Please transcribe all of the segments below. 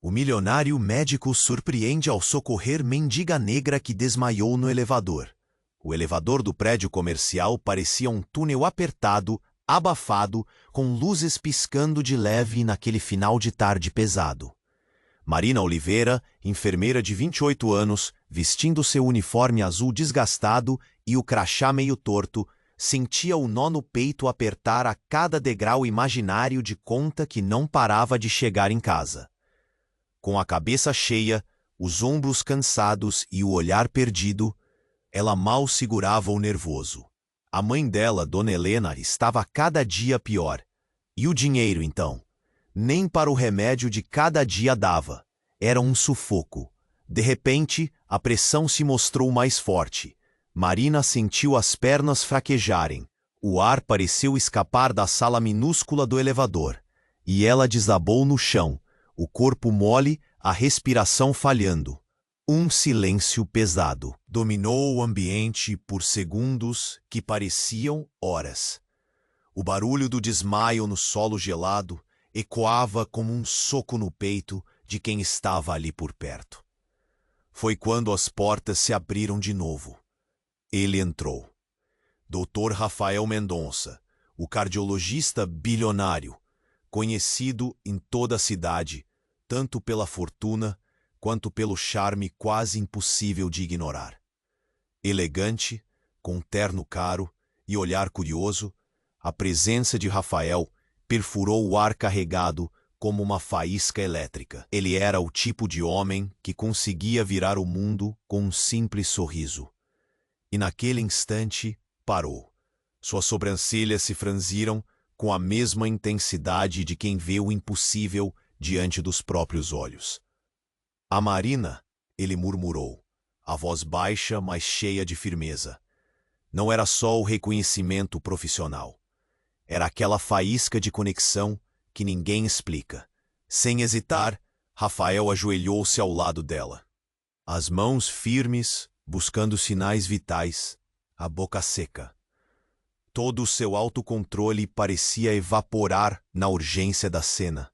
O milionário médico surpreende ao socorrer mendiga negra que desmaiou no elevador. O elevador do prédio comercial parecia um túnel apertado, abafado, com luzes piscando de leve naquele final de tarde pesado. Marina Oliveira, enfermeira de 28 anos, vestindo seu uniforme azul desgastado e o crachá meio torto, sentia o nó no peito apertar a cada degrau imaginário de conta que não parava de chegar em casa. Com a cabeça cheia, os ombros cansados e o olhar perdido, ela mal segurava o nervoso. A mãe dela, Dona Helena, estava cada dia pior. E o dinheiro, então? Nem para o remédio de cada dia dava. Era um sufoco. De repente, a pressão se mostrou mais forte. Marina sentiu as pernas fraquejarem. O ar pareceu escapar da sala minúscula do elevador. E ela desabou no chão, o corpo mole, a respiração falhando. Um silêncio pesado dominou o ambiente por segundos que pareciam horas. O barulho do desmaio no solo gelado ecoava como um soco no peito de quem estava ali por perto. Foi quando as portas se abriram de novo. Ele entrou. Dr. Rafael Mendonça, o cardiologista bilionário, conhecido em toda a cidade, tanto pela fortuna quanto pelo charme quase impossível de ignorar. Elegante, com terno caro e olhar curioso, a presença de Rafael perfurou o ar carregado como uma faísca elétrica. Ele era o tipo de homem que conseguia virar o mundo com um simples sorriso. E naquele instante, parou. Suas sobrancelhas se franziram com a mesma intensidade de quem vê o impossível diante dos próprios olhos. A Marina, ele murmurou, a voz baixa, mas cheia de firmeza. Não era só o reconhecimento profissional. Era aquela faísca de conexão que ninguém explica. Sem hesitar, Rafael ajoelhou-se ao lado dela. As mãos firmes, buscando sinais vitais, a boca seca. Todo o seu autocontrole parecia evaporar na urgência da cena.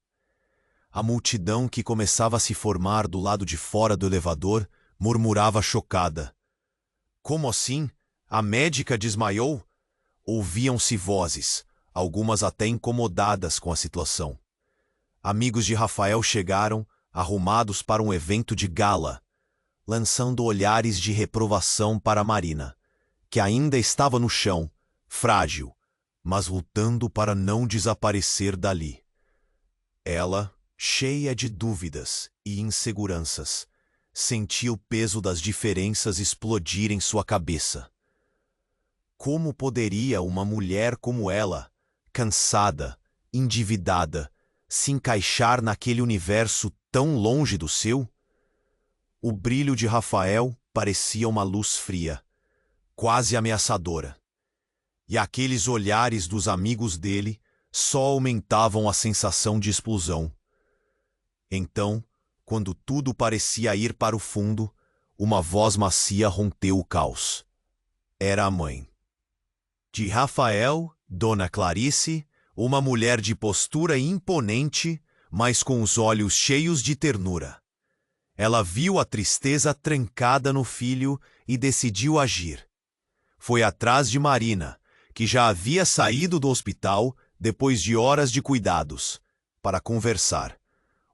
A multidão que começava a se formar do lado de fora do elevador murmurava chocada. Como assim? A médica desmaiou? Ouviam-se vozes, algumas até incomodadas com a situação. Amigos de Rafael chegaram, arrumados para um evento de gala, lançando olhares de reprovação para Marina, que ainda estava no chão, frágil, mas lutando para não desaparecer dali. Ela, cheia de dúvidas e inseguranças, sentia o peso das diferenças explodir em sua cabeça. Como poderia uma mulher como ela, cansada, endividada, se encaixar naquele universo tão longe do seu? O brilho de Rafael parecia uma luz fria, quase ameaçadora. E aqueles olhares dos amigos dele só aumentavam a sensação de explosão. Então, quando tudo parecia ir para o fundo, uma voz macia rompeu o caos. Era a mãe de Rafael, Dona Clarice, uma mulher de postura imponente, mas com os olhos cheios de ternura. Ela viu a tristeza trancada no filho e decidiu agir. Foi atrás de Marina, que já havia saído do hospital depois de horas de cuidados, para conversar.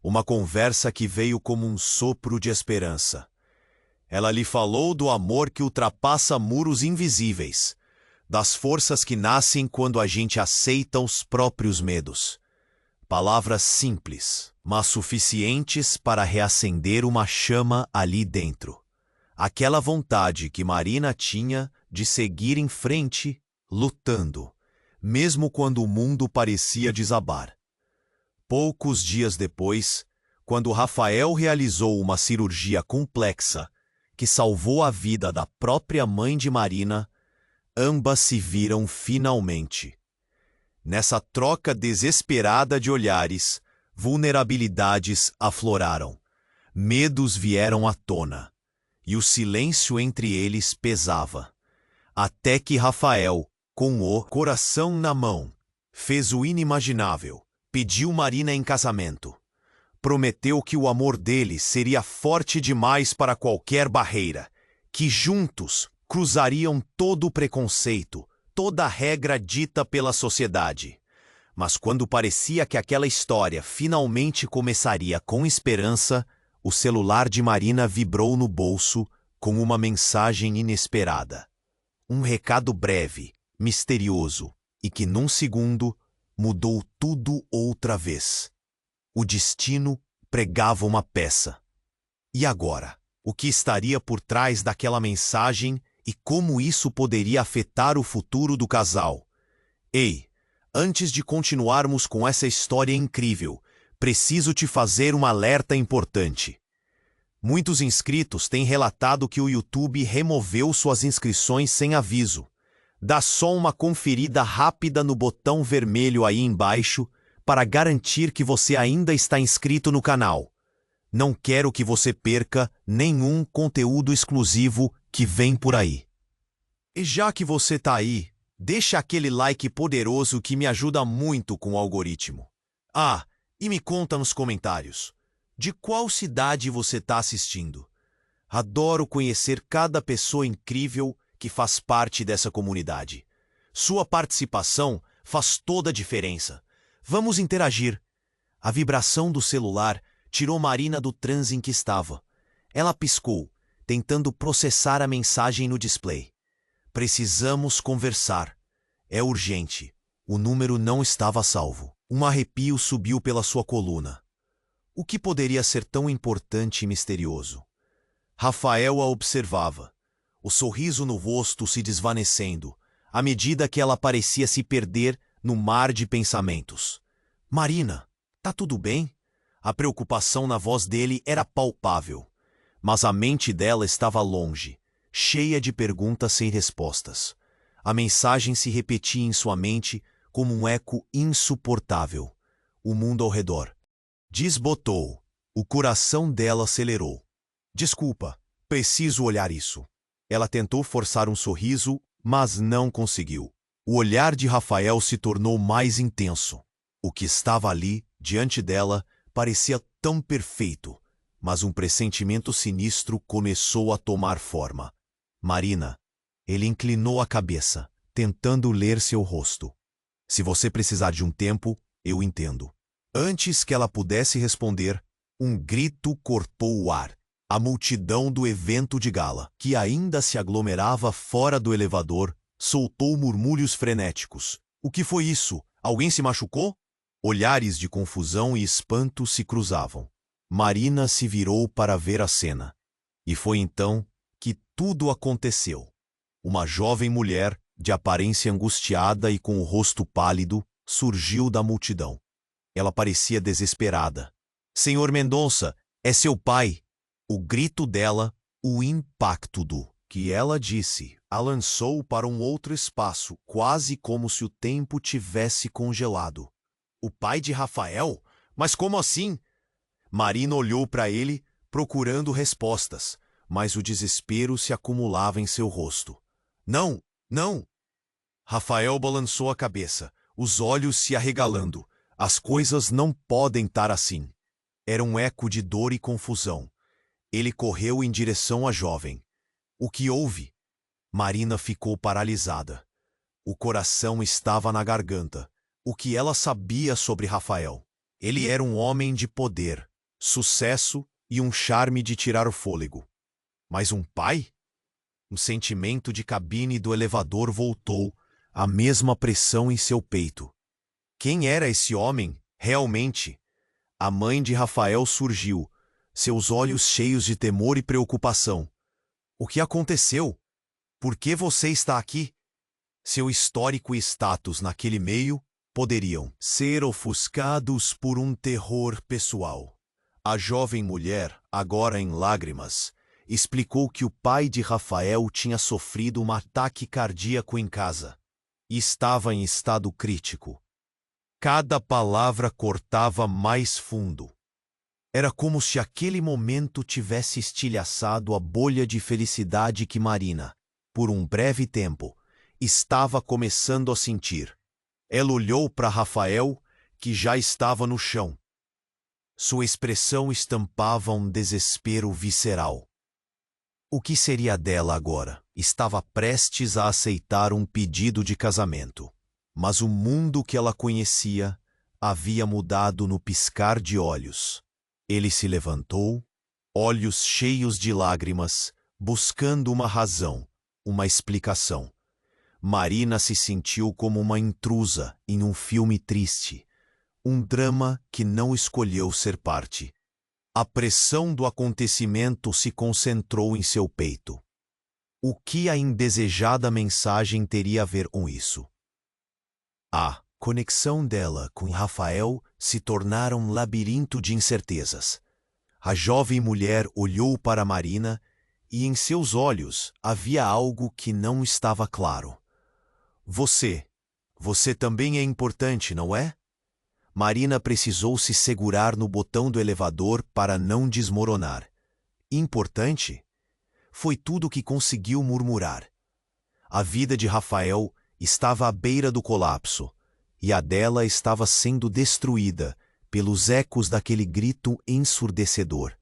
Uma conversa que veio como um sopro de esperança. Ela lhe falou do amor que ultrapassa muros invisíveis, das forças que nascem quando a gente aceita os próprios medos. Palavras simples, mas suficientes para reacender uma chama ali dentro. Aquela vontade que Marina tinha de seguir em frente, lutando, mesmo quando o mundo parecia desabar. Poucos dias depois, quando Rafael realizou uma cirurgia complexa que salvou a vida da própria mãe de Marina, ambas se viram finalmente. Nessa troca desesperada de olhares, vulnerabilidades afloraram, medos vieram à tona, e o silêncio entre eles pesava. Até que Rafael, com o coração na mão, fez o inimaginável. Pediu Marina em casamento. prometeu que o amor dele seria forte demais para qualquer barreira, que juntos cruzariam todo o preconceito, toda a regra dita pela sociedade. Mas quando parecia que aquela história finalmente começaria com esperança, o celular de Marina vibrou no bolso com uma mensagem inesperada. Um recado breve, misterioso e que, num segundo, mudou tudo outra vez. O destino pregava uma peça. E agora? O que estaria por trás daquela mensagem e como isso poderia afetar o futuro do casal? Ei, antes de continuarmos com essa história incrível, preciso te fazer um alerta importante. Muitos inscritos têm relatado que o YouTube removeu suas inscrições sem aviso. Dá só uma conferida rápida no botão vermelho aí embaixo para garantir que você ainda está inscrito no canal. Não quero que você perca nenhum conteúdo exclusivo que vem por aí. E já que você tá aí, deixa aquele like poderoso que me ajuda muito com o algoritmo. Ah, e me conta nos comentários, de qual cidade você está assistindo? Adoro conhecer cada pessoa incrível que faz parte dessa comunidade. Sua participação faz toda a diferença. Vamos interagir. A vibração do celular tirou Marina do transe em que estava. Ela piscou, tentando processar a mensagem no display. Precisamos conversar. É urgente. O número não estava salvo. Um arrepio subiu pela sua coluna. O que poderia ser tão importante e misterioso? Rafael a observava, o sorriso no rosto se desvanecendo, à medida que ela parecia se perder no mar de pensamentos. Marina, tá tudo bem? A preocupação na voz dele era palpável, mas a mente dela estava longe, cheia de perguntas sem respostas. A mensagem se repetia em sua mente como um eco insuportável. O mundo ao redor desbotou. O coração dela acelerou. Desculpa, preciso olhar isso. Ela tentou forçar um sorriso, mas não conseguiu. O olhar de Rafael se tornou mais intenso. O que estava ali, diante dela, parecia tão perfeito, mas um pressentimento sinistro começou a tomar forma. Marina, ele inclinou a cabeça, tentando ler seu rosto. Se você precisar de um tempo, eu entendo. Antes que ela pudesse responder, um grito cortou o ar. A multidão do evento de gala, que ainda se aglomerava fora do elevador, soltou murmúrios frenéticos. O que foi isso? Alguém se machucou? Olhares de confusão e espanto se cruzavam. Marina se virou para ver a cena. E foi então que tudo aconteceu. Uma jovem mulher, de aparência angustiada e com o rosto pálido, surgiu da multidão. Ela parecia desesperada. Senhor Mendonça, é seu pai! O grito dela, o impacto do que ela disse, a lançou para um outro espaço, quase como se o tempo tivesse congelado. O pai de Rafael? Mas como assim? Marina olhou para ele, procurando respostas, mas o desespero se acumulava em seu rosto. Não, não! Rafael balançou a cabeça, os olhos se arregalando. As coisas não podem estar assim. Era um eco de dor e confusão. Ele correu em direção à jovem. O que houve? Marina ficou paralisada. O coração estava na garganta. O que ela sabia sobre Rafael? Ele era um homem de poder, sucesso e um charme de tirar o fôlego. Mas um pai? Um sentimento de cabine do elevador voltou, a mesma pressão em seu peito. Quem era esse homem, realmente? A mãe de Rafael surgiu, seus olhos cheios de temor e preocupação. O que aconteceu? Por que você está aqui? Seu histórico e status naquele meio poderiam ser ofuscados por um terror pessoal. A jovem mulher, agora em lágrimas, explicou que o pai de Rafael tinha sofrido um ataque cardíaco em casa e estava em estado crítico. Cada palavra cortava mais fundo. Era como se aquele momento tivesse estilhaçado a bolha de felicidade que Marina, por um breve tempo, estava começando a sentir. Ela olhou para Rafael, que já estava no chão. Sua expressão estampava um desespero visceral. O que seria dela agora? Estava prestes a aceitar um pedido de casamento. Mas o mundo que ela conhecia havia mudado no piscar de olhos. Ele se levantou, olhos cheios de lágrimas, buscando uma razão, uma explicação. Marina se sentiu como uma intrusa em um filme triste, um drama que não escolheu ser parte. A pressão do acontecimento se concentrou em seu peito. O que a indesejada mensagem teria a ver com isso? A conexão dela com Rafael se tornara um labirinto de incertezas. A jovem mulher olhou para Marina e em seus olhos havia algo que não estava claro. Você também é importante, não é? Marina precisou se segurar no botão do elevador para não desmoronar. Importante? Foi tudo o que conseguiu murmurar. A vida de Rafael estava à beira do colapso, e a dela estava sendo destruída pelos ecos daquele grito ensurdecedor.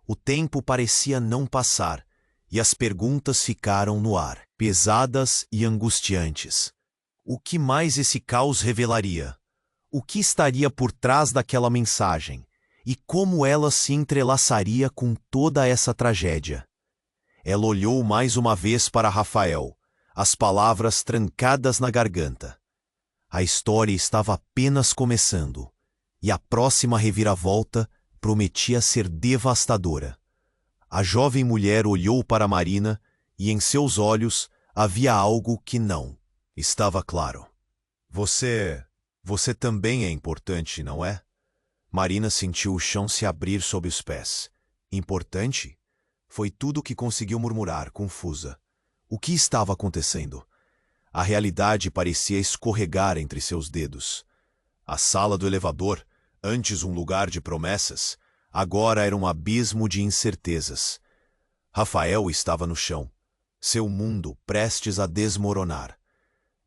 O tempo parecia não passar, e as perguntas ficaram no ar, pesadas e angustiantes. O que mais esse caos revelaria? O que estaria por trás daquela mensagem? E como ela se entrelaçaria com toda essa tragédia? Ela olhou mais uma vez para Rafael, as palavras trancadas na garganta. A história estava apenas começando, e a próxima reviravolta prometia ser devastadora. A jovem mulher olhou para Marina e em seus olhos havia algo que não estava claro. Você também é importante, não é? Marina sentiu o chão se abrir sob os pés. Importante? Foi tudo o que conseguiu murmurar, confusa. O que estava acontecendo? A realidade parecia escorregar entre seus dedos. A sala do elevador, antes um lugar de promessas, agora era um abismo de incertezas. Rafael estava no chão, seu mundo prestes a desmoronar.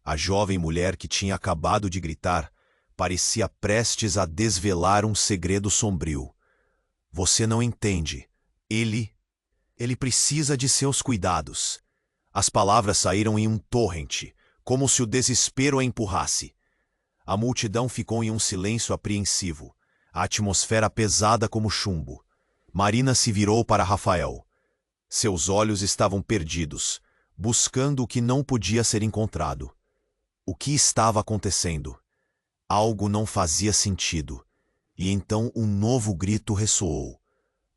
A jovem mulher que tinha acabado de gritar parecia prestes a desvelar um segredo sombrio. Você não entende. Ele precisa de seus cuidados. As palavras saíram em um torrente, como se o desespero a empurrasse. A multidão ficou em um silêncio apreensivo, a atmosfera pesada como chumbo. Marina se virou para Rafael. Seus olhos estavam perdidos, buscando o que não podia ser encontrado. O que estava acontecendo? Algo não fazia sentido, e então um novo grito ressoou.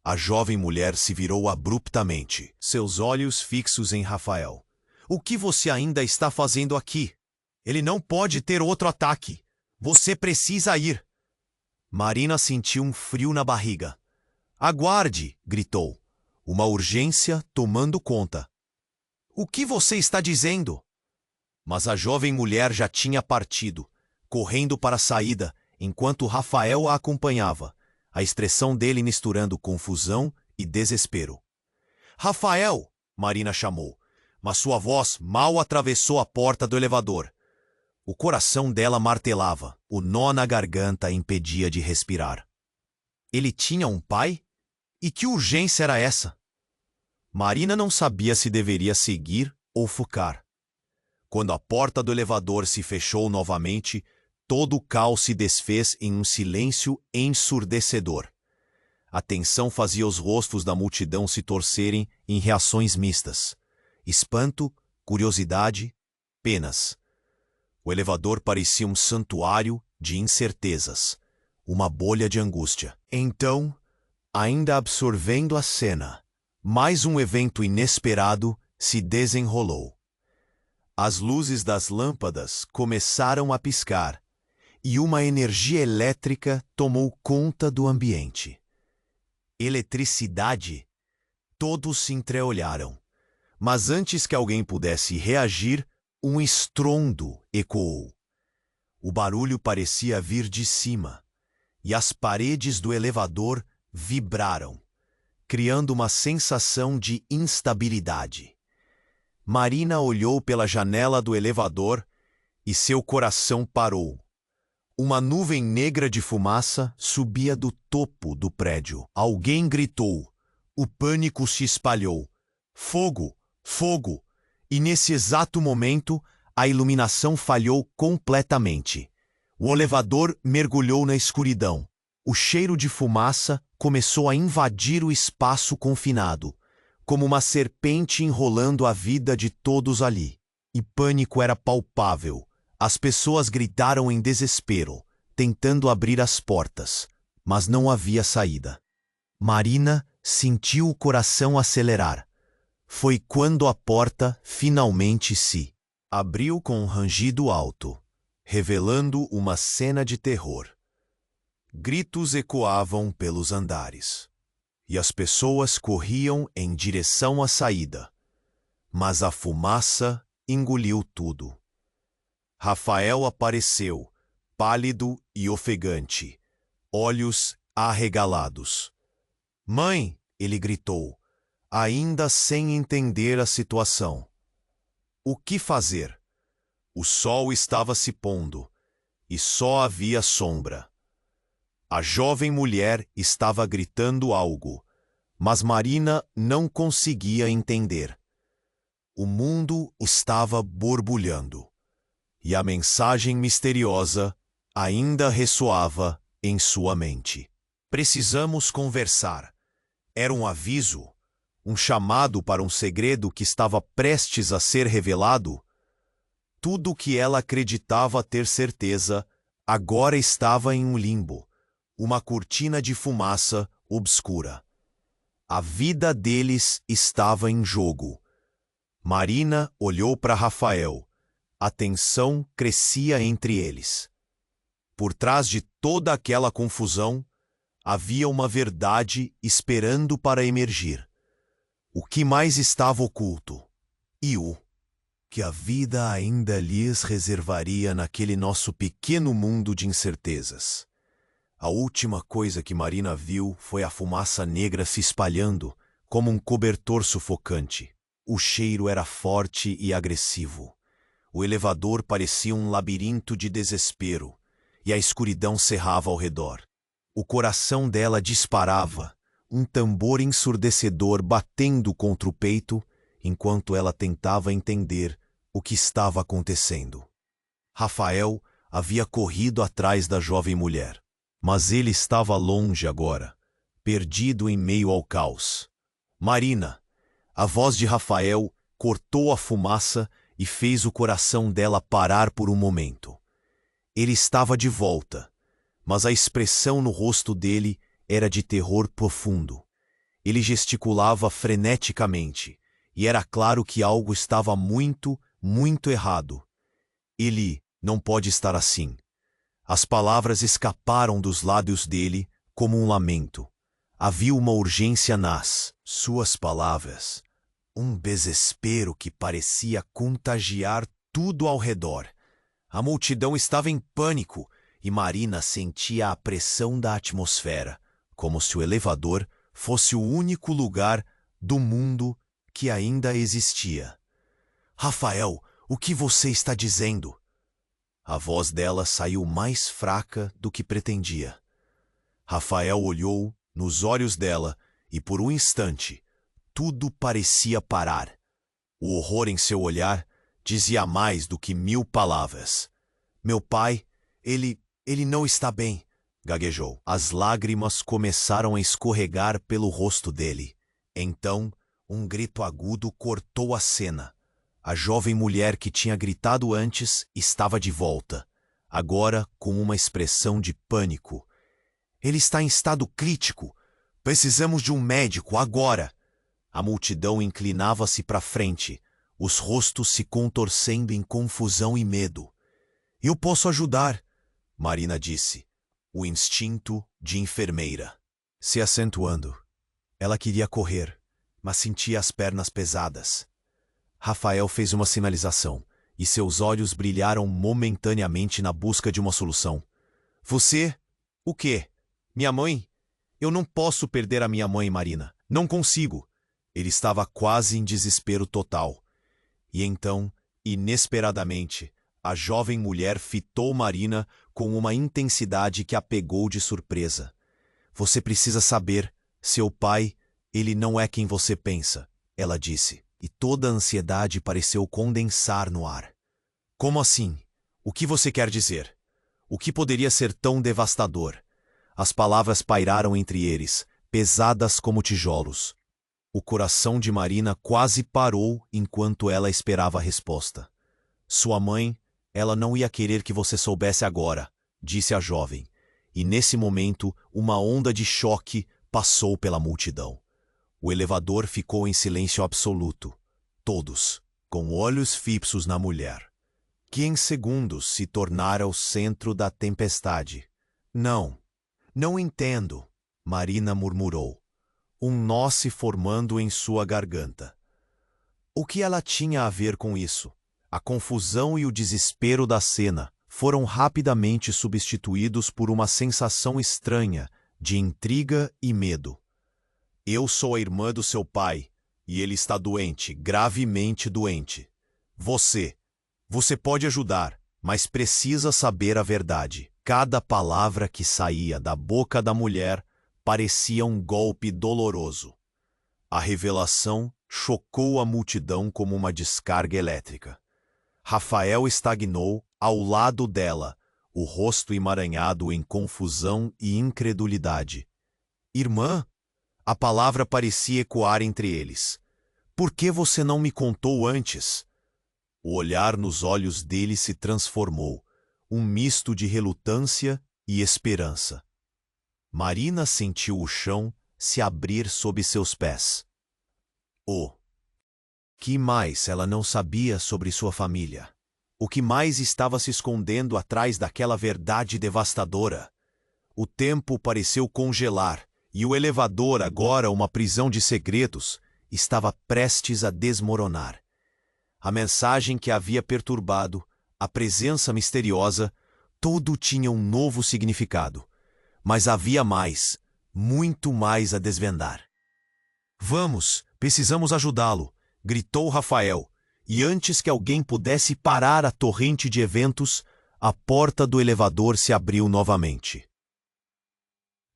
A jovem mulher se virou abruptamente, seus olhos fixos em Rafael. O que você ainda está fazendo aqui? Ele não pode ter outro ataque. Você precisa ir. Marina sentiu um frio na barriga. Aguarde, gritou. Uma urgência tomando conta. O que você está dizendo? Mas a jovem mulher já tinha partido, correndo para a saída, enquanto Rafael a acompanhava, a expressão dele misturando confusão e desespero. Rafael! Marina chamou, mas sua voz mal atravessou a porta do elevador. O coração dela martelava, o nó na garganta a impedia de respirar. Ele tinha um pai? E que urgência era essa? Marina não sabia se deveria seguir ou focar. Quando a porta do elevador se fechou novamente, todo o caos se desfez em um silêncio ensurdecedor. A tensão fazia os rostos da multidão se torcerem em reações mistas. Espanto, curiosidade, penas. O elevador parecia um santuário de incertezas, uma bolha de angústia. Então, ainda absorvendo a cena, mais um evento inesperado se desenrolou. As luzes das lâmpadas começaram a piscar, e uma energia elétrica tomou conta do ambiente. Eletricidade? Todos se entreolharam. Mas antes que alguém pudesse reagir, um estrondo ecoou. O barulho parecia vir de cima, e as paredes do elevador vibraram, criando uma sensação de instabilidade. Marina olhou pela janela do elevador e seu coração parou. Uma nuvem negra de fumaça subia do topo do prédio. Alguém gritou. O pânico se espalhou. Fogo! Fogo! E nesse exato momento, a iluminação falhou completamente. O elevador mergulhou na escuridão. O cheiro de fumaça começou a invadir o espaço confinado, como uma serpente enrolando a vida de todos ali. E pânico era palpável. As pessoas gritaram em desespero, tentando abrir as portas, mas não havia saída. Marina sentiu o coração acelerar. Foi quando a porta finalmente se abriu com um rangido alto, revelando uma cena de terror. Gritos ecoavam pelos andares, e as pessoas corriam em direção à saída, mas a fumaça engoliu tudo. Rafael apareceu, pálido e ofegante, olhos arregalados. "Mãe!" ele gritou, ainda sem entender a situação. O que fazer? O sol estava se pondo, e só havia sombra. A jovem mulher estava gritando algo, mas Marina não conseguia entender. O mundo estava borbulhando, e a mensagem misteriosa ainda ressoava em sua mente. Precisamos conversar. Era um aviso, um chamado para um segredo que estava prestes a ser revelado. Tudo o que ela acreditava ter certeza agora estava em um limbo, uma cortina de fumaça obscura. A vida deles estava em jogo. Marina olhou para Rafael. A tensão crescia entre eles. Por trás de toda aquela confusão, havia uma verdade esperando para emergir. O que mais estava oculto? E o que a vida ainda lhes reservaria naquele nosso pequeno mundo de incertezas. A última coisa que Marina viu foi a fumaça negra se espalhando, como um cobertor sufocante. O cheiro era forte e agressivo. O elevador parecia um labirinto de desespero, e a escuridão cerrava ao redor. O coração dela disparava, um tambor ensurdecedor batendo contra o peito, enquanto ela tentava entender o que estava acontecendo. Rafael havia corrido atrás da jovem mulher, mas ele estava longe agora, perdido em meio ao caos. Marina, a voz de Rafael cortou a fumaça e fez o coração dela parar por um momento. Ele estava de volta, mas a expressão no rosto dele era de terror profundo. Ele gesticulava freneticamente, e era claro que algo estava muito errado. Ele não pode estar assim. As palavras escaparam dos lábios dele como um lamento. Havia uma urgência nas suas palavras, um desespero que parecia contagiar tudo ao redor. A multidão estava em pânico e Marina sentia a pressão da atmosfera, como se o elevador fosse o único lugar do mundo que ainda existia. "Rafael, o que você está dizendo?" A voz dela saiu mais fraca do que pretendia. Rafael olhou nos olhos dela e, por um instante, tudo parecia parar. O horror em seu olhar dizia mais do que 1000 palavras. "Meu pai, ele não está bem", gaguejou. As lágrimas começaram a escorregar pelo rosto dele. Então, um grito agudo cortou a cena. A jovem mulher que tinha gritado antes estava de volta, agora com uma expressão de pânico. "Ele está em estado crítico. Precisamos de um médico agora." A multidão inclinava-se para frente, os rostos se contorcendo em confusão e medo. "Eu posso ajudar", Marina disse, o instinto de enfermeira se acentuando. Ela queria correr, mas sentia as pernas pesadas. Rafael fez uma sinalização, e seus olhos brilharam momentaneamente na busca de uma solução. "Você? O quê? Minha mãe? Eu não posso perder a minha mãe, Marina. Não consigo." Ele estava quase em desespero total. E então, inesperadamente, a jovem mulher fitou Marina com uma intensidade que a pegou de surpresa. Você precisa saber, seu pai, ele não é quem você pensa, ela disse, e toda a ansiedade pareceu condensar no ar. Como assim? O que você quer dizer? O que poderia ser tão devastador? As palavras pairaram entre eles, pesadas como tijolos. O coração de Marina quase parou enquanto ela esperava a resposta. Sua mãe, ela não ia querer que você soubesse agora, disse a jovem, e nesse momento uma onda de choque passou pela multidão. O elevador ficou em silêncio absoluto, todos, com olhos fixos na mulher, que em segundos se tornara o centro da tempestade. Não entendo, Marina murmurou, um nó se formando em sua garganta. O que ela tinha a ver com isso? A confusão e o desespero da cena foram rapidamente substituídos por uma sensação estranha de intriga e medo. Eu sou a irmã do seu pai, e ele está doente, gravemente doente. Você pode ajudar, mas precisa saber a verdade. Cada palavra que saía da boca da mulher parecia um golpe doloroso. A revelação chocou a multidão como uma descarga elétrica. Rafael estagnou ao lado dela, o rosto emaranhado em confusão e incredulidade. Irmã? A palavra parecia ecoar entre eles. Por que você não me contou antes? O olhar nos olhos dele se transformou, um misto de relutância e esperança. Marina sentiu o chão se abrir sob seus pés. Que mais ela não sabia sobre sua família? O que mais estava se escondendo atrás daquela verdade devastadora? O tempo pareceu congelar, e o elevador, agora uma prisão de segredos, estava prestes a desmoronar. A mensagem que a havia perturbado, a presença misteriosa, tudo tinha um novo significado. Mas havia mais, muito mais a desvendar. Vamos, precisamos ajudá-lo, gritou Rafael, e antes que alguém pudesse parar a torrente de eventos, a porta do elevador se abriu novamente,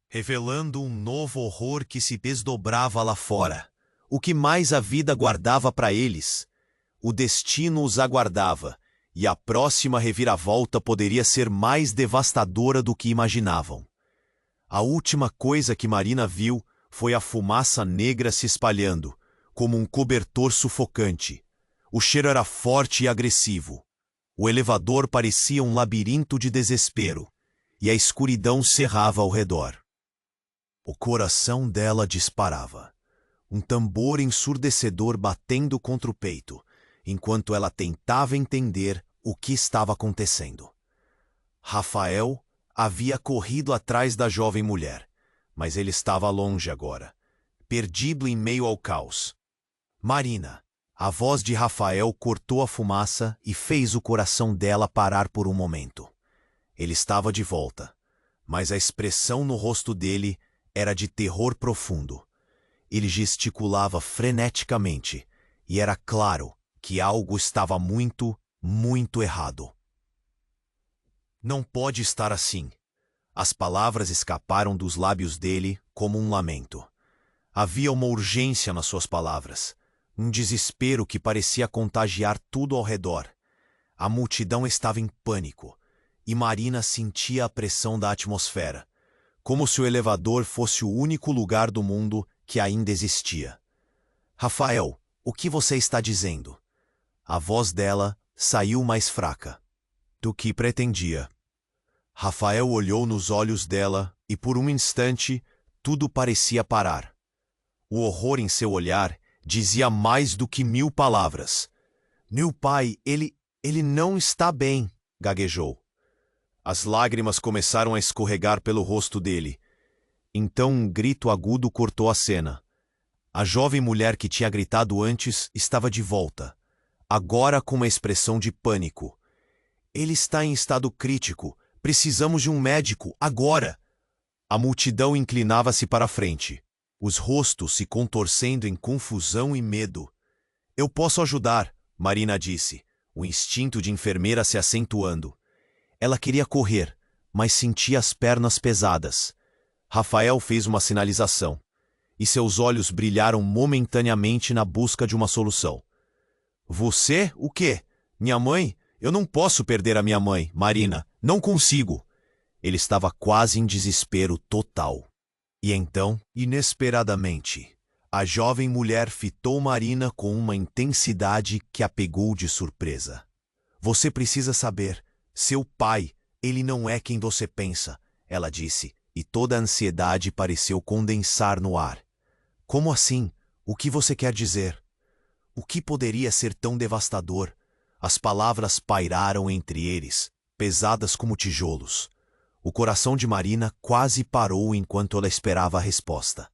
revelando um novo horror que se desdobrava lá fora. O que mais a vida guardava para eles? O destino os aguardava, e a próxima reviravolta poderia ser mais devastadora do que imaginavam. A última coisa que Marina viu foi a fumaça negra se espalhando, como um cobertor sufocante. O cheiro era forte e agressivo. O elevador parecia um labirinto de desespero, e a escuridão cerrava ao redor. O coração dela disparava, um tambor ensurdecedor batendo contra o peito, enquanto ela tentava entender o que estava acontecendo. Rafael havia corrido atrás da jovem mulher, mas ele estava longe agora, perdido em meio ao caos. Marina, a voz de Rafael cortou a fumaça e fez o coração dela parar por um momento. Ele estava de volta, mas a expressão no rosto dele era de terror profundo. Ele gesticulava freneticamente, e era claro que algo estava muito, muito errado. Não pode estar assim. As palavras escaparam dos lábios dele como um lamento. Havia uma urgência nas suas palavras, um desespero que parecia contagiar tudo ao redor. A multidão estava em pânico, e Marina sentia a pressão da atmosfera, como se o elevador fosse o único lugar do mundo que ainda existia. Rafael, o que você está dizendo? A voz dela saiu mais fraca do que pretendia. Rafael olhou nos olhos dela e por um instante tudo parecia parar. O horror em seu olhar dizia mais do que 1000 palavras. Meu pai, ele não está bem, gaguejou. As lágrimas começaram a escorregar pelo rosto dele. Então um grito agudo cortou a cena. A jovem mulher que tinha gritado antes estava de volta, agora com uma expressão de pânico. Ele está em estado crítico. Precisamos de um médico, agora! A multidão inclinava-se para a frente, os rostos se contorcendo em confusão e medo. Eu posso ajudar, Marina disse, o instinto de enfermeira se acentuando. Ela queria correr, mas sentia as pernas pesadas. Rafael fez uma sinalização, e seus olhos brilharam momentaneamente na busca de uma solução. Você? O quê? Minha mãe? Eu não posso perder a minha mãe, Marina. Não consigo. Ele estava quase em desespero total. E então, inesperadamente, a jovem mulher fitou Marina com uma intensidade que a pegou de surpresa. Você precisa saber, seu pai, ele não é quem você pensa, ela disse, e toda a ansiedade pareceu condensar no ar. Como assim? O que você quer dizer? O que poderia ser tão devastador? As palavras pairaram entre eles, pesadas como tijolos. O coração de Marina quase parou enquanto ela esperava a resposta.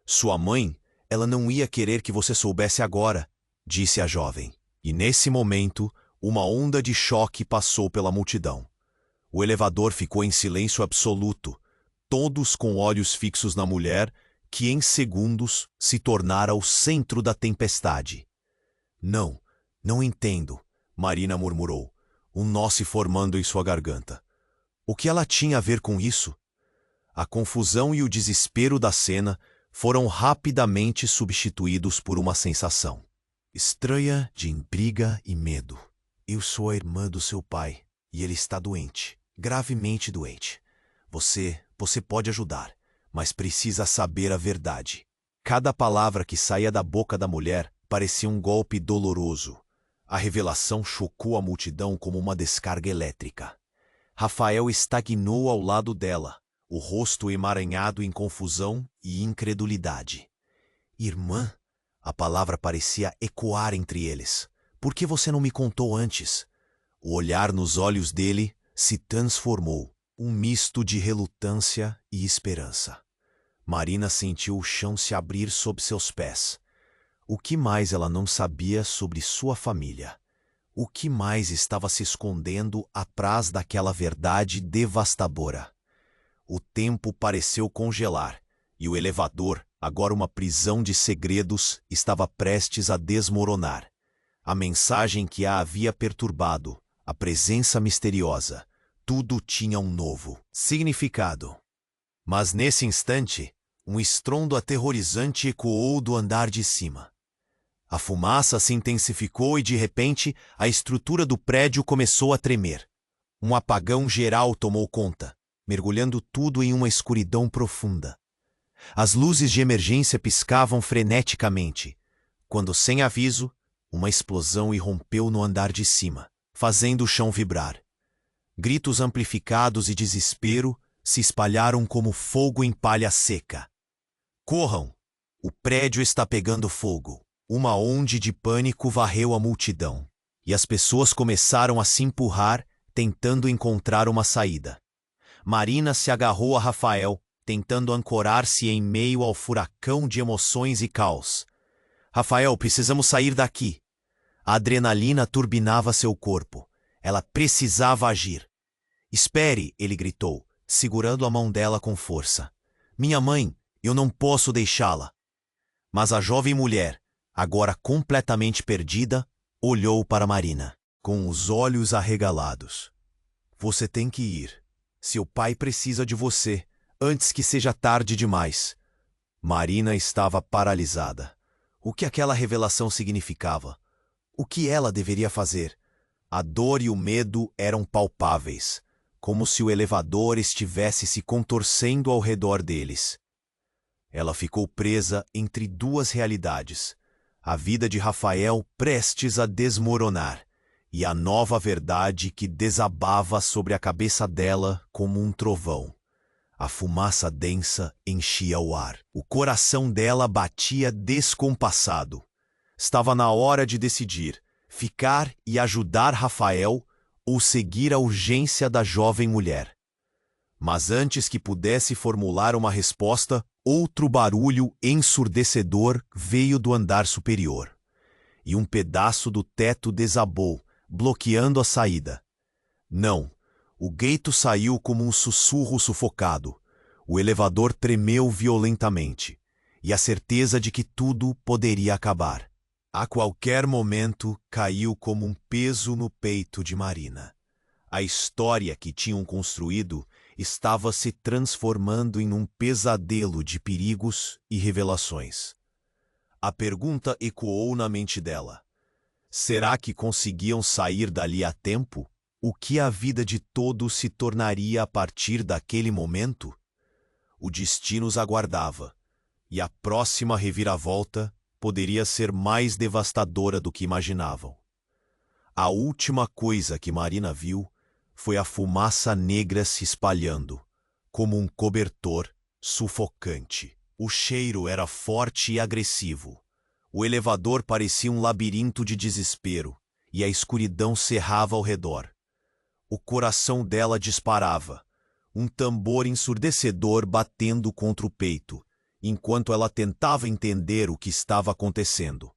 Sua mãe, ela não ia querer que você soubesse agora, disse a jovem. E nesse momento, uma onda de choque passou pela multidão. O elevador ficou em silêncio absoluto, todos com olhos fixos na mulher, que em segundos se tornara o centro da tempestade. Não entendo, Marina murmurou, um nó se formando em sua garganta. O que ela tinha a ver com isso? A confusão e o desespero da cena foram rapidamente substituídos por uma sensação estranha de intriga e medo. Eu sou a irmã do seu pai, e ele está doente, gravemente doente. Você pode ajudar, mas precisa saber a verdade. Cada palavra que saía da boca da mulher parecia um golpe doloroso. A revelação chocou a multidão como uma descarga elétrica. Rafael estagnou ao lado dela, o rosto emaranhado em confusão e incredulidade. Irmã? A palavra parecia ecoar entre eles. Por que você não me contou antes? O olhar nos olhos dele se transformou, um misto de relutância e esperança. Marina sentiu o chão se abrir sob seus pés. O que mais ela não sabia sobre sua família? O que mais estava se escondendo atrás daquela verdade devastadora? O tempo pareceu congelar, e o elevador, agora uma prisão de segredos, estava prestes a desmoronar. A mensagem que a havia perturbado, a presença misteriosa, tudo tinha um novo significado. Mas nesse instante, um estrondo aterrorizante ecoou do andar de cima. A fumaça se intensificou e, de repente, a estrutura do prédio começou a tremer. Um apagão geral tomou conta, mergulhando tudo em uma escuridão profunda. As luzes de emergência piscavam freneticamente, quando, sem aviso, uma explosão irrompeu no andar de cima, fazendo o chão vibrar. Gritos amplificados e desespero se espalharam como fogo em palha seca. Corram! O prédio está pegando fogo. Uma onda de pânico varreu a multidão, e as pessoas começaram a se empurrar, tentando encontrar uma saída. Marina se agarrou a Rafael, tentando ancorar-se em meio ao furacão de emoções e caos. Rafael, precisamos sair daqui. A adrenalina turbinava seu corpo. Ela precisava agir. Espere, ele gritou, segurando a mão dela com força. Minha mãe, eu não posso deixá-la. Mas a jovem mulher, agora completamente perdida, olhou para Marina, com os olhos arregalados. Você tem que ir. Seu pai precisa de você, antes que seja tarde demais. Marina estava paralisada. O que aquela revelação significava? O que ela deveria fazer? A dor e o medo eram palpáveis, como se o elevador estivesse se contorcendo ao redor deles. Ela ficou presa entre duas realidades. A vida de Rafael prestes a desmoronar, e a nova verdade que desabava sobre a cabeça dela como um trovão. A fumaça densa enchia o ar. O coração dela batia descompassado. Estava na hora de decidir, ficar e ajudar Rafael ou seguir a urgência da jovem mulher. Mas antes que pudesse formular uma resposta, outro barulho ensurdecedor veio do andar superior. E um pedaço do teto desabou, bloqueando a saída. Não, o grito saiu como um sussurro sufocado. O elevador tremeu violentamente, e a certeza de que tudo poderia acabar. A qualquer momento, caiu como um peso no peito de Marina. A história que tinham construído estava se transformando em um pesadelo de perigos e revelações. A pergunta ecoou na mente dela. Será que conseguiam sair dali a tempo? O que a vida de todos se tornaria a partir daquele momento? O destino os aguardava, e a próxima reviravolta poderia ser mais devastadora do que imaginavam. A última coisa que Marina viu foi a fumaça negra se espalhando, como um cobertor sufocante. O cheiro era forte e agressivo. O elevador parecia um labirinto de desespero, e a escuridão cerrava ao redor. O coração dela disparava, um tambor ensurdecedor batendo contra o peito, enquanto ela tentava entender o que estava acontecendo.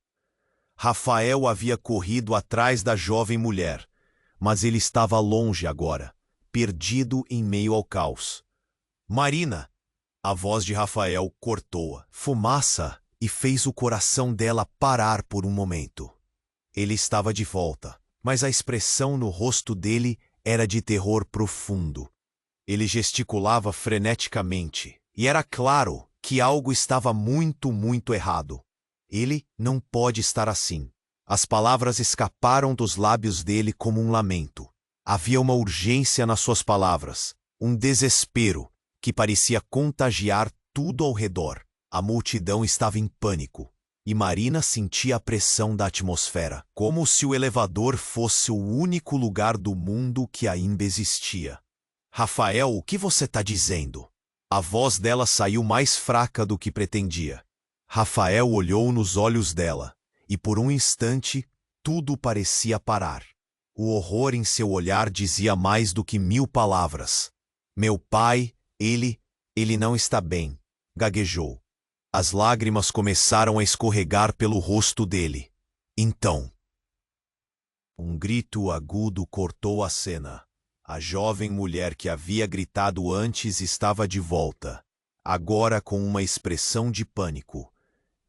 Rafael havia corrido atrás da jovem mulher, mas ele estava longe agora, perdido em meio ao caos. Marina! A voz de Rafael cortou-a. Fumaça! E fez o coração dela parar por um momento. Ele estava de volta, mas a expressão no rosto dele era de terror profundo. Ele gesticulava freneticamente, e era claro que algo estava muito errado. Ele não pode estar assim. As palavras escaparam dos lábios dele como um lamento. Havia uma urgência nas suas palavras, um desespero que parecia contagiar tudo ao redor. A multidão estava em pânico, e Marina sentia a pressão da atmosfera, como se o elevador fosse o único lugar do mundo que ainda existia. Rafael, o que você está dizendo? A voz dela saiu mais fraca do que pretendia. Rafael olhou nos olhos dela, e por um instante, tudo parecia parar. O horror em seu olhar dizia mais do que 1000 palavras. Meu pai, ele não está bem, gaguejou. As lágrimas começaram a escorregar pelo rosto dele. Então, um grito agudo cortou a cena. A jovem mulher que havia gritado antes estava de volta, agora com uma expressão de pânico.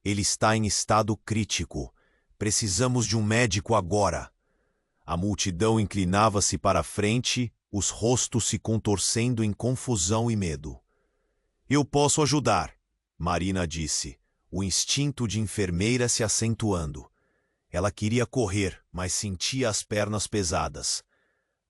Ele está em estado crítico. Precisamos de um médico agora. A multidão inclinava-se para a frente, os rostos se contorcendo em confusão e medo. Eu posso ajudar, Marina disse, o instinto de enfermeira se acentuando. Ela queria correr, mas sentia as pernas pesadas.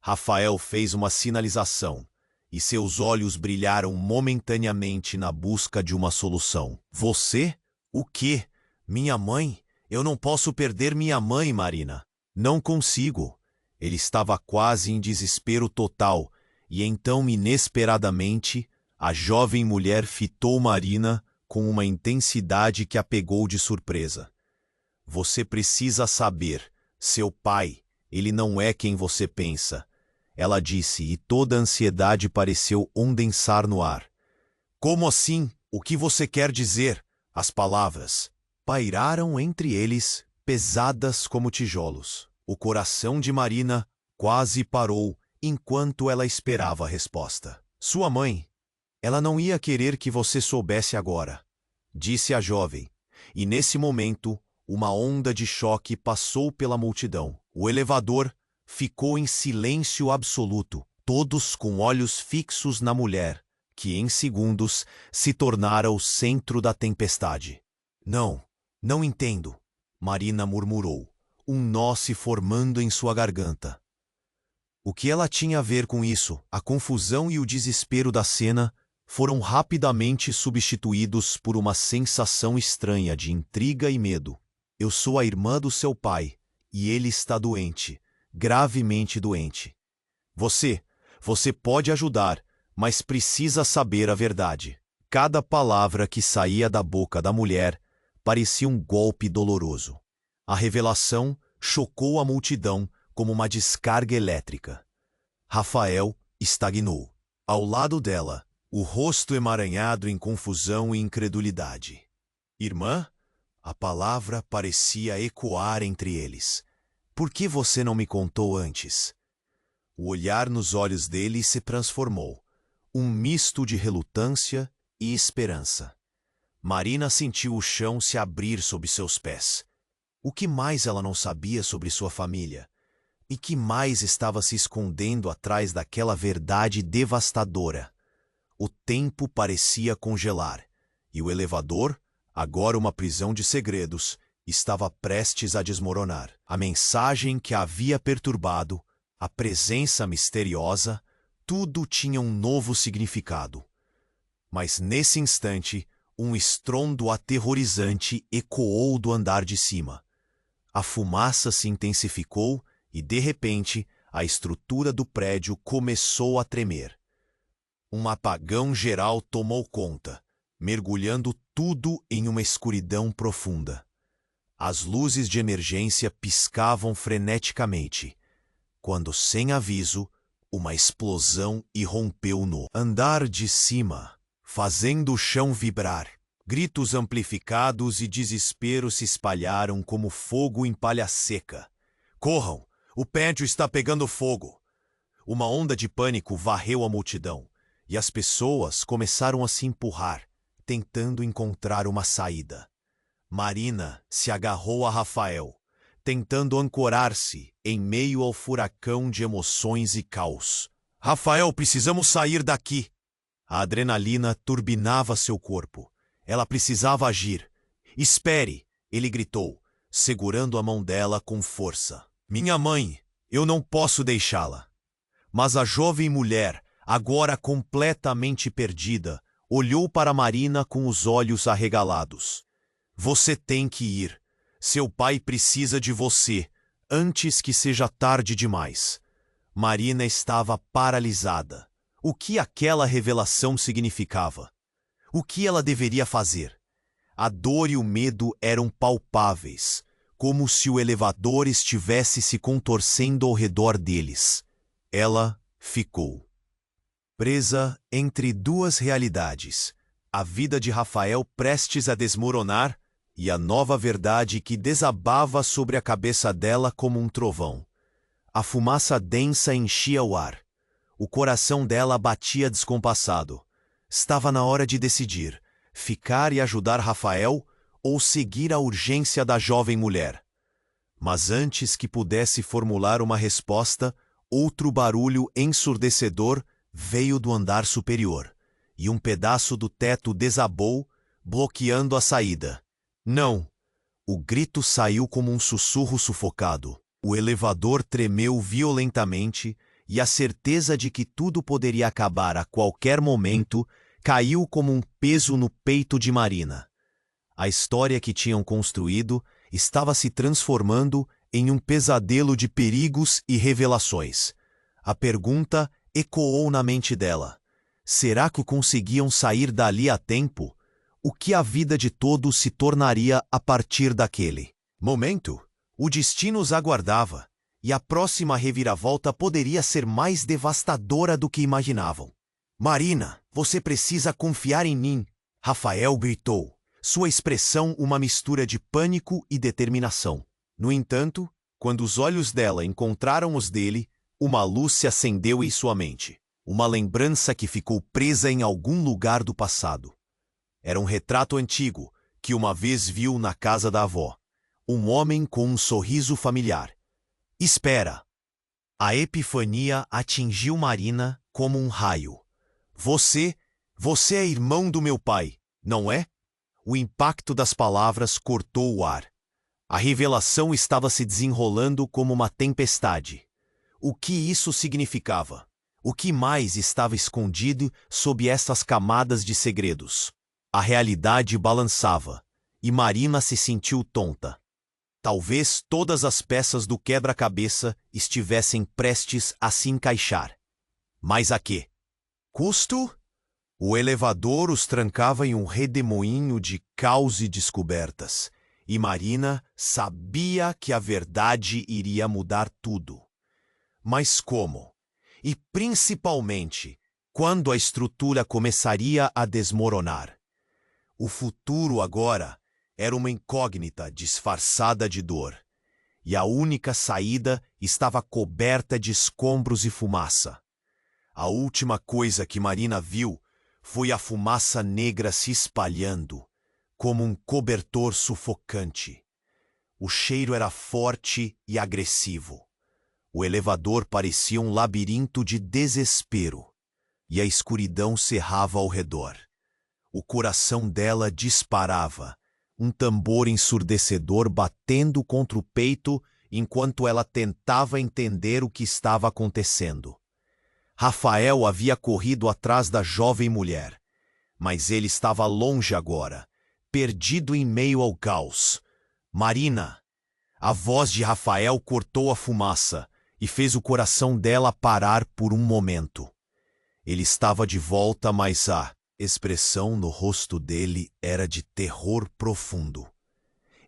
Rafael fez uma sinalização, e seus olhos brilharam momentaneamente na busca de uma solução. Você? O quê? Minha mãe? Eu não posso perder minha mãe, Marina. Não consigo. Ele estava quase em desespero total, e então, inesperadamente, a jovem mulher fitou Marina com uma intensidade que a pegou de surpresa. Você precisa saber, seu pai, ele não é quem você pensa. Ela disse, e toda a ansiedade pareceu condensar no ar. Como assim? O que você quer dizer? As palavras pairaram entre eles, pesadas como tijolos. O coração de Marina quase parou enquanto ela esperava a resposta. Sua mãe, ela não ia querer que você soubesse agora, disse a jovem, e nesse momento, uma onda de choque passou pela multidão. O elevador ficou em silêncio absoluto, todos com olhos fixos na mulher, que em segundos se tornara o centro da tempestade. Não entendo, Marina murmurou, um nó se formando em sua garganta. O que ela tinha a ver com isso? A confusão e o desespero da cena foram rapidamente substituídos por uma sensação estranha de intriga e medo. Eu sou a irmã do seu pai, e ele está doente, gravemente doente. Você pode ajudar, mas precisa saber a verdade. Cada palavra que saía da boca da mulher parecia um golpe doloroso. A revelação chocou a multidão como uma descarga elétrica. Rafael estagnou. Ao lado dela, o rosto emaranhado em confusão e incredulidade. Irmã? A palavra parecia ecoar entre eles. Por que você não me contou antes? O olhar nos olhos dele se transformou. Um misto de relutância e esperança. Marina sentiu o chão se abrir sob seus pés. O que mais ela não sabia sobre sua família? E que mais estava se escondendo atrás daquela verdade devastadora? O tempo parecia congelar, e o elevador, agora uma prisão de segredos, estava prestes a desmoronar. A mensagem que a havia perturbado, a presença misteriosa, tudo tinha um novo significado. Mas nesse instante, um estrondo aterrorizante ecoou do andar de cima. A fumaça se intensificou e, de repente, a estrutura do prédio começou a tremer. Um apagão geral tomou conta, mergulhando tudo em uma escuridão profunda. As luzes de emergência piscavam freneticamente, quando, sem aviso, uma explosão irrompeu no andar de cima, fazendo o chão vibrar. Gritos amplificados e desespero se espalharam como fogo em palha seca. Corram! O prédio está pegando fogo! Uma onda de pânico varreu a multidão, e as pessoas começaram a se empurrar, tentando encontrar uma saída. Marina se agarrou a Rafael, tentando ancorar-se em meio ao furacão de emoções e caos. Rafael, precisamos sair daqui! A adrenalina turbinava seu corpo. Ela precisava agir. Espere! Ele gritou, segurando a mão dela com força. Minha mãe, eu não posso deixá-la. Mas a jovem mulher, agora completamente perdida, olhou para Marina com os olhos arregalados. Você tem que ir. Seu pai precisa de você, antes que seja tarde demais. Marina estava paralisada. O que aquela revelação significava? O que ela deveria fazer? A dor e o medo eram palpáveis, como se o elevador estivesse se contorcendo ao redor deles. Ela ficou presa entre duas realidades: a vida de Rafael prestes a desmoronar e a nova verdade que desabava sobre a cabeça dela como um trovão. A fumaça densa enchia o ar. O coração dela batia descompassado. Estava na hora de decidir: ficar e ajudar Rafael ou seguir a urgência da jovem mulher. Mas antes que pudesse formular uma resposta, outro barulho ensurdecedor veio do andar superior, e um pedaço do teto desabou, bloqueando a saída. Não! O grito saiu como um sussurro sufocado. O elevador tremeu violentamente, e a certeza de que tudo poderia acabar a qualquer momento caiu como um peso no peito de Marina. A história que tinham construído estava se transformando em um pesadelo de perigos e revelações. A pergunta ecoou na mente dela: será que conseguiam sair dali a tempo? O que a vida de todos se tornaria a partir daquele momento? O destino os aguardava, e a próxima reviravolta poderia ser mais devastadora do que imaginavam. Marina, você precisa confiar em mim, Rafael gritou, sua expressão uma mistura de pânico e determinação. No entanto, quando os olhos dela encontraram os dele, uma luz se acendeu em sua mente. Uma lembrança que ficou presa em algum lugar do passado. Era um retrato antigo que uma vez viu na casa da avó. Um homem com um sorriso familiar. Espera! A epifania atingiu Marina como um raio. Você é irmão do meu pai, não é? O impacto das palavras cortou o ar. A revelação estava se desenrolando como uma tempestade. O que isso significava? O que mais estava escondido sob essas camadas de segredos? A realidade balançava, e Marina se sentiu tonta. Talvez todas as peças do quebra-cabeça estivessem prestes a se encaixar. Mas a quê custo? O elevador os trancava em um redemoinho de caos e descobertas, e Marina sabia que a verdade iria mudar tudo. Mas como? E principalmente, quando a estrutura começaria a desmoronar? O futuro agora era uma incógnita disfarçada de dor, e a única saída estava coberta de escombros e fumaça. A última coisa que Marina viu foi a fumaça negra se espalhando, como um cobertor sufocante. O cheiro era forte e agressivo. O elevador parecia um labirinto de desespero, e a escuridão cerrava ao redor. O coração dela disparava, um tambor ensurdecedor batendo contra o peito enquanto ela tentava entender o que estava acontecendo. Rafael havia corrido atrás da jovem mulher, mas ele estava longe agora, perdido em meio ao caos. Marina! A voz de Rafael cortou a fumaça e fez o coração dela parar por um momento. Ele estava de volta, mas a expressão no rosto dele era de terror profundo.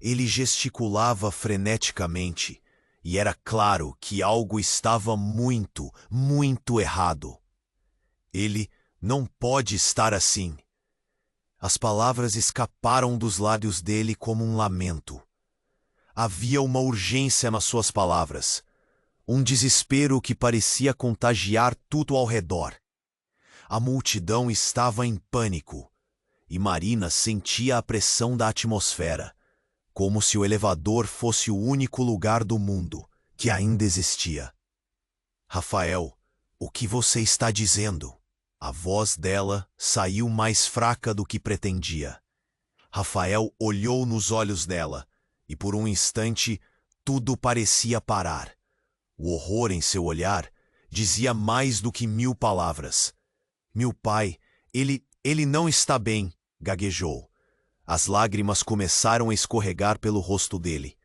Ele gesticulava freneticamente, e era claro que algo estava muito, muito errado. Ele não pode estar assim. As palavras escaparam dos lábios dele como um lamento. Havia uma urgência nas suas palavras, um desespero que parecia contagiar tudo ao redor. A multidão estava em pânico, e Marina sentia a pressão da atmosfera, como se o elevador fosse o único lugar do mundo que ainda existia. Rafael, o que você está dizendo? A voz dela saiu mais fraca do que pretendia. Rafael olhou nos olhos dela, e por um instante tudo parecia parar. O horror em seu olhar dizia mais do que 1000 palavras. Meu pai, ele não está bem, gaguejou. As lágrimas começaram a escorregar pelo rosto dele.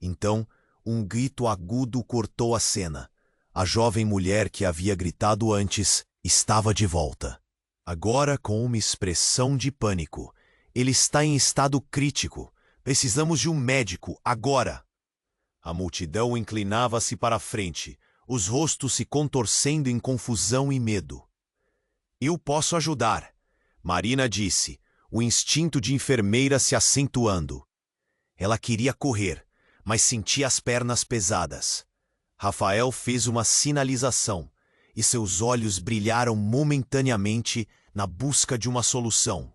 Então, um grito agudo cortou a cena. A jovem mulher que havia gritado antes estava de volta. Agora com uma expressão de pânico. Ele está em estado crítico. Precisamos de um médico, agora! A multidão inclinava-se para a frente, os rostos se contorcendo em confusão e medo. Eu posso ajudar, Marina disse, o instinto de enfermeira se acentuando. Ela queria correr, mas sentia as pernas pesadas. Rafael fez uma sinalização, e seus olhos brilharam momentaneamente na busca de uma solução.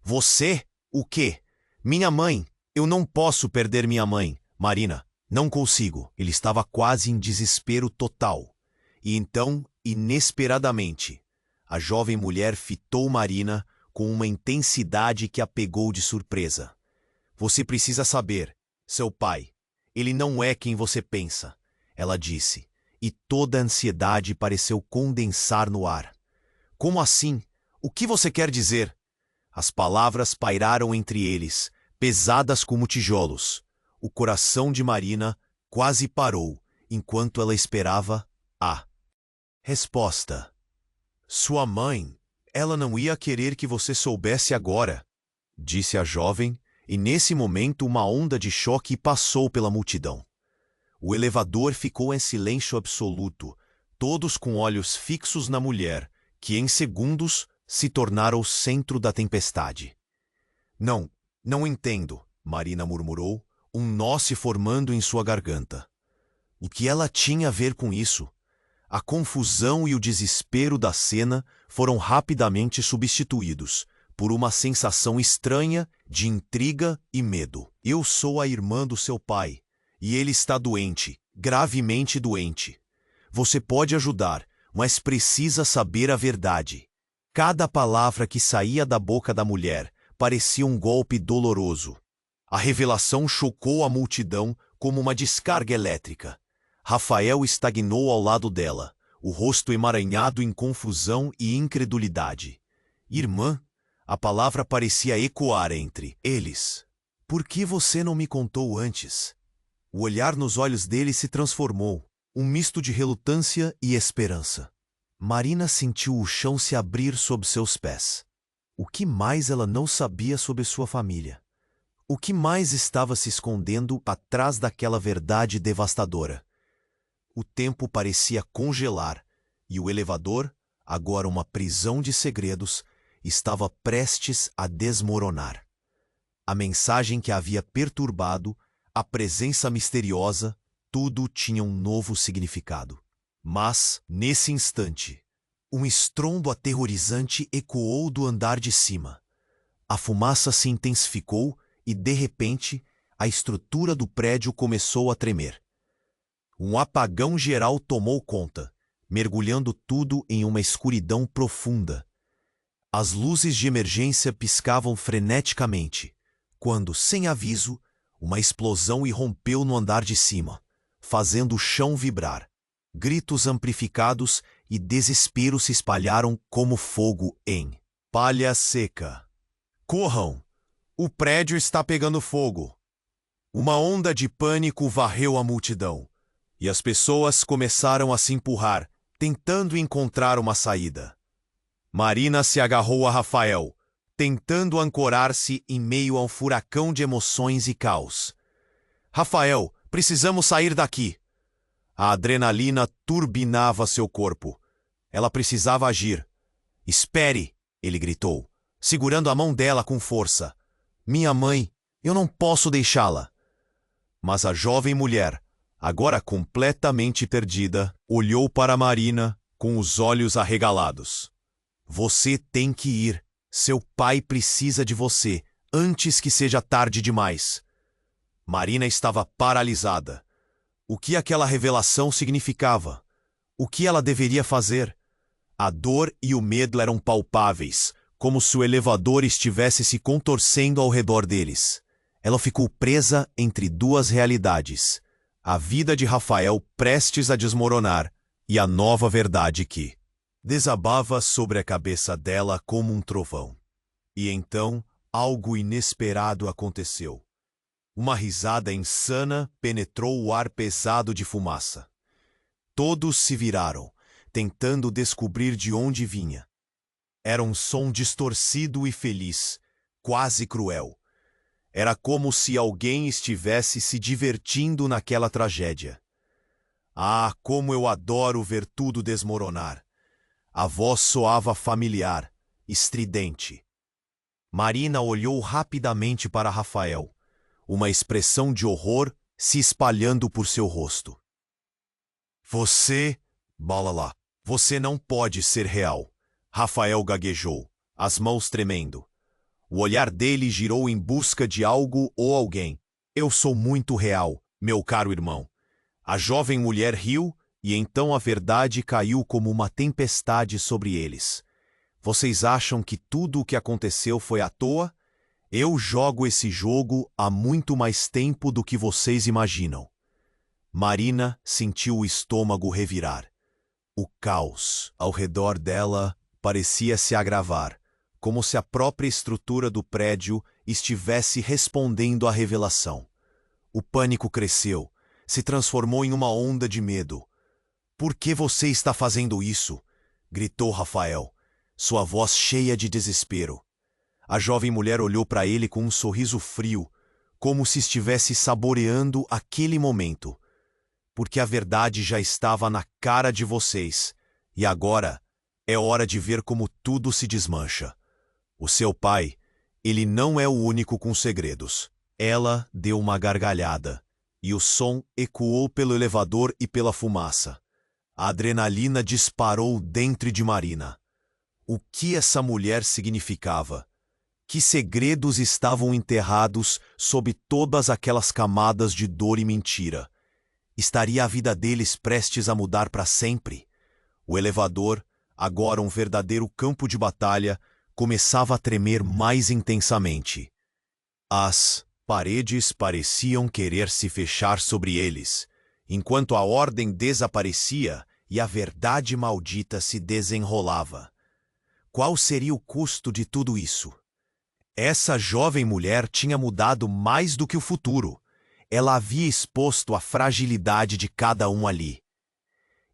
Você? O quê? Minha mãe! Eu não posso perder minha mãe, Marina. Não consigo. Ele estava quase em desespero total. E então, inesperadamente, a jovem mulher fitou Marina com uma intensidade que a pegou de surpresa. Você precisa saber, seu pai, ele não é quem você pensa, ela disse, e toda a ansiedade pareceu condensar no ar. Como assim? O que você quer dizer? As palavras pairaram entre eles, pesadas como tijolos. O coração de Marina quase parou, enquanto ela esperava a resposta. Sua mãe, ela não ia querer que você soubesse agora, disse a jovem, e nesse momento uma onda de choque passou pela multidão. O elevador ficou em silêncio absoluto, todos com olhos fixos na mulher, que em segundos se tornara o centro da tempestade. Não entendo, Marina murmurou, um nó se formando em sua garganta. O que ela tinha a ver com isso? A confusão e o desespero da cena foram rapidamente substituídos por uma sensação estranha de intriga e medo. Eu sou a irmã do seu pai, e ele está doente, gravemente doente. Você pode ajudar, mas precisa saber a verdade. Cada palavra que saía da boca da mulher parecia um golpe doloroso. A revelação chocou a multidão como uma descarga elétrica. Rafael estagnou ao lado dela, o rosto emaranhado em confusão e incredulidade. Irmã? A palavra parecia ecoar entre eles. Por que você não me contou antes? O olhar nos olhos dele se transformou, um misto de relutância e esperança. Marina sentiu o chão se abrir sob seus pés. O que mais ela não sabia sobre sua família? O que mais estava se escondendo atrás daquela verdade devastadora? O tempo parecia congelar, e o elevador, agora uma prisão de segredos, estava prestes a desmoronar. A mensagem que a havia perturbado, a presença misteriosa, tudo tinha um novo significado. Mas, nesse instante, um estrondo aterrorizante ecoou do andar de cima. A fumaça se intensificou e, de repente, a estrutura do prédio começou a tremer. Um apagão geral tomou conta, mergulhando tudo em uma escuridão profunda. As luzes de emergência piscavam freneticamente, quando, sem aviso, uma explosão irrompeu no andar de cima, fazendo o chão vibrar. Gritos amplificados e desespero se espalharam como fogo em palha seca. Corram! O prédio está pegando fogo! Uma onda de pânico varreu a multidão, e as pessoas começaram a se empurrar, tentando encontrar uma saída. Marina se agarrou a Rafael, tentando ancorar-se em meio a um furacão de emoções e caos. Rafael, precisamos sair daqui! A adrenalina turbinava seu corpo. Ela precisava agir. Espere! Ele gritou, segurando a mão dela com força. Minha mãe, eu não posso deixá-la. Mas a jovem mulher, agora completamente perdida, olhou para Marina com os olhos arregalados. Você tem que ir. Seu pai precisa de você, antes que seja tarde demais. Marina estava paralisada. O que aquela revelação significava? O que ela deveria fazer? A dor e o medo eram palpáveis, como se o elevador estivesse se contorcendo ao redor deles. Ela ficou presa entre duas realidades: a vida de Rafael prestes a desmoronar e a nova verdade que desabava sobre a cabeça dela como um trovão. E então, algo inesperado aconteceu. Uma risada insana penetrou o ar pesado de fumaça. Todos se viraram, tentando descobrir de onde vinha. Era um som distorcido e feliz, quase cruel. Era como se alguém estivesse se divertindo naquela tragédia. Ah, como eu adoro ver tudo desmoronar! A voz soava familiar, estridente. Marina olhou rapidamente para Rafael, uma expressão de horror se espalhando por seu rosto. Você, Balala, você não pode ser real. Rafael gaguejou, as mãos tremendo. O olhar dele girou em busca de algo ou alguém. Eu sou muito real, meu caro irmão. A jovem mulher riu e então a verdade caiu como uma tempestade sobre eles. Vocês acham que tudo o que aconteceu foi à toa? Eu jogo esse jogo há muito mais tempo do que vocês imaginam. Marina sentiu o estômago revirar. O caos ao redor dela parecia se agravar, como se a própria estrutura do prédio estivesse respondendo à revelação. O pânico cresceu, se transformou em uma onda de medo. Por que você está fazendo isso? Gritou Rafael, sua voz cheia de desespero. A jovem mulher olhou para ele com um sorriso frio, como se estivesse saboreando aquele momento. Porque a verdade já estava na cara de vocês, e agora é hora de ver como tudo se desmancha. O seu pai, ele não é o único com segredos. Ela deu uma gargalhada, e o som ecoou pelo elevador e pela fumaça. A adrenalina disparou dentro de Marina. O que essa mulher significava? Que segredos estavam enterrados sob todas aquelas camadas de dor e mentira? Estaria a vida deles prestes a mudar para sempre? O elevador, agora um verdadeiro campo de batalha, começava a tremer mais intensamente. As paredes pareciam querer se fechar sobre eles, enquanto a ordem desaparecia e a verdade maldita se desenrolava. Qual seria o custo de tudo isso? Essa jovem mulher tinha mudado mais do que o futuro. Ela havia exposto a fragilidade de cada um ali.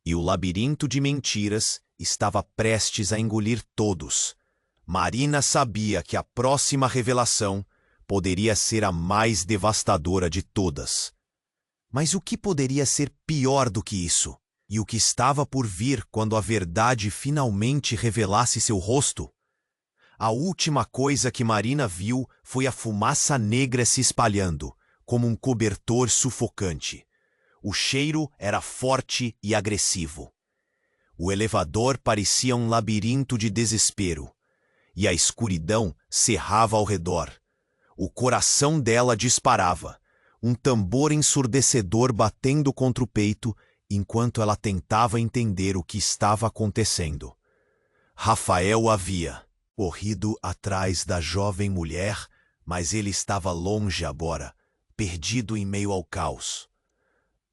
E o labirinto de mentiras estava prestes a engolir todos. Marina sabia que a próxima revelação poderia ser a mais devastadora de todas. Mas o que poderia ser pior do que isso? E o que estava por vir quando a verdade finalmente revelasse seu rosto? A última coisa que Marina viu foi a fumaça negra se espalhando, como um cobertor sufocante. O cheiro era forte e agressivo. O elevador parecia um labirinto de desespero, e a escuridão cerrava ao redor. O coração dela disparava. um tambor ensurdecedor batendo contra o peito, enquanto ela tentava entender o que estava acontecendo. Rafael havia corrido atrás da jovem mulher, mas ele estava longe agora, perdido em meio ao caos.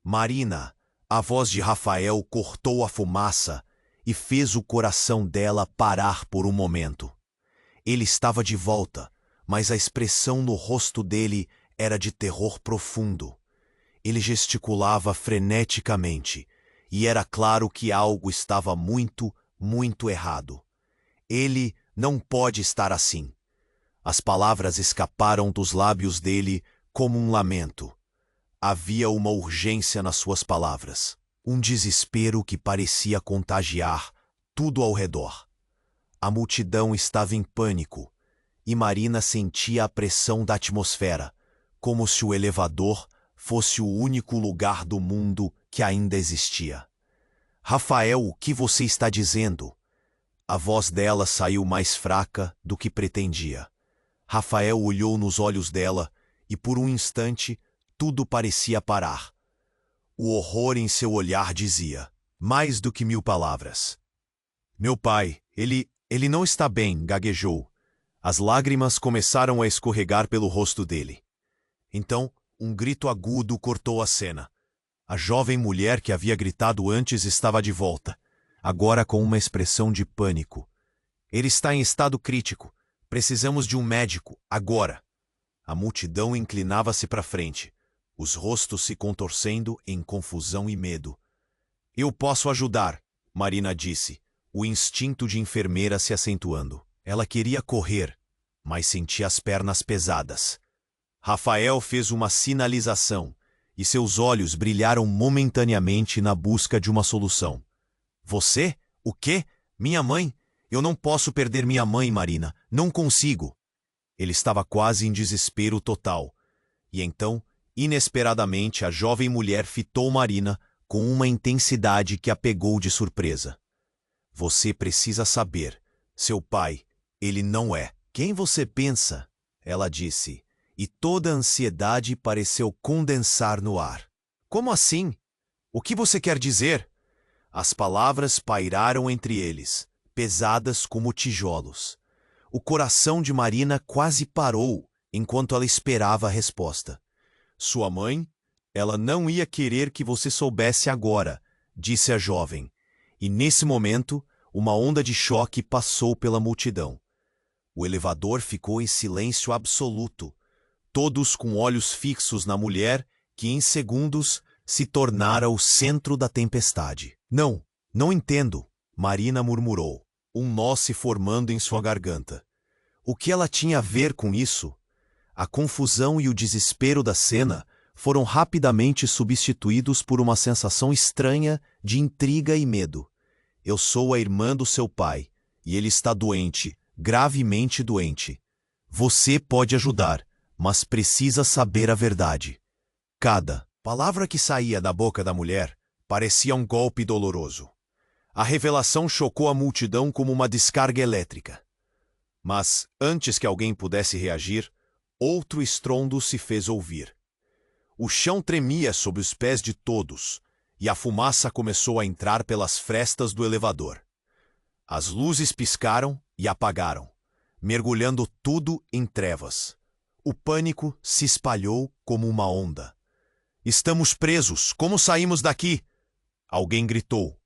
Marina, a voz de Rafael cortou a fumaça e fez o coração dela parar por um momento. Ele estava de volta, mas a expressão no rosto dele era de terror profundo. Ele gesticulava freneticamente, e era claro que algo estava muito, muito errado. Ele não pode estar assim. As palavras escaparam dos lábios dele como um lamento. Havia uma urgência nas suas palavras, um desespero que parecia contagiar tudo ao redor. A multidão estava em pânico, e Marina sentia a pressão da atmosfera, como se o elevador fosse o único lugar do mundo que ainda existia. Rafael, o que você está dizendo? A voz dela saiu mais fraca do que pretendia. Rafael olhou nos olhos dela e, por um instante, tudo parecia parar. O horror em seu olhar dizia, mais do que 1000 palavras. Meu pai, ele não está bem, gaguejou. As lágrimas começaram a escorregar pelo rosto dele. Então, um grito agudo cortou a cena. A jovem mulher que havia gritado antes estava de volta, agora com uma expressão de pânico. Ele está em estado crítico. Precisamos de um médico, agora. A multidão inclinava-se para frente, os rostos se contorcendo em confusão e medo. Eu posso ajudar, Marina disse, o instinto de enfermeira se acentuando. Ela queria correr, mas sentia as pernas pesadas. Rafael fez uma sinalização, e seus olhos brilharam momentaneamente na busca de uma solução. Você? O quê? Minha mãe? Eu não posso perder minha mãe, Marina. Não consigo. Ele estava quase em desespero total. E então, inesperadamente, a jovem mulher fitou Marina com uma intensidade que a pegou de surpresa. Você precisa saber. Seu pai, ele não é quem você pensa, ela disse, e toda a ansiedade pareceu condensar no ar. Como assim? O que você quer dizer? As palavras pairaram entre eles, pesadas como tijolos. O coração de Marina quase parou enquanto ela esperava a resposta. Sua mãe? Ela não ia querer que você soubesse agora, disse a jovem. E nesse momento, uma onda de choque passou pela multidão. O elevador ficou em silêncio absoluto, todos com olhos fixos na mulher que em segundos se tornara o centro da tempestade. Não entendo, Marina murmurou, um nó se formando em sua garganta. O que ela tinha a ver com isso? A confusão e o desespero da cena foram rapidamente substituídos por uma sensação estranha de intriga e medo. Eu sou a irmã do seu pai, e ele está doente, gravemente doente. Você pode ajudar, mas precisa saber a verdade. Cada palavra que saía da boca da mulher parecia um golpe doloroso. A revelação chocou a multidão como uma descarga elétrica. Mas, antes que alguém pudesse reagir, outro estrondo se fez ouvir. O chão tremia sob os pés de todos, e a fumaça começou a entrar pelas frestas do elevador. As luzes piscaram e apagaram, mergulhando tudo em trevas. O pânico se espalhou como uma onda. Estamos presos! Como saímos daqui? Alguém gritou,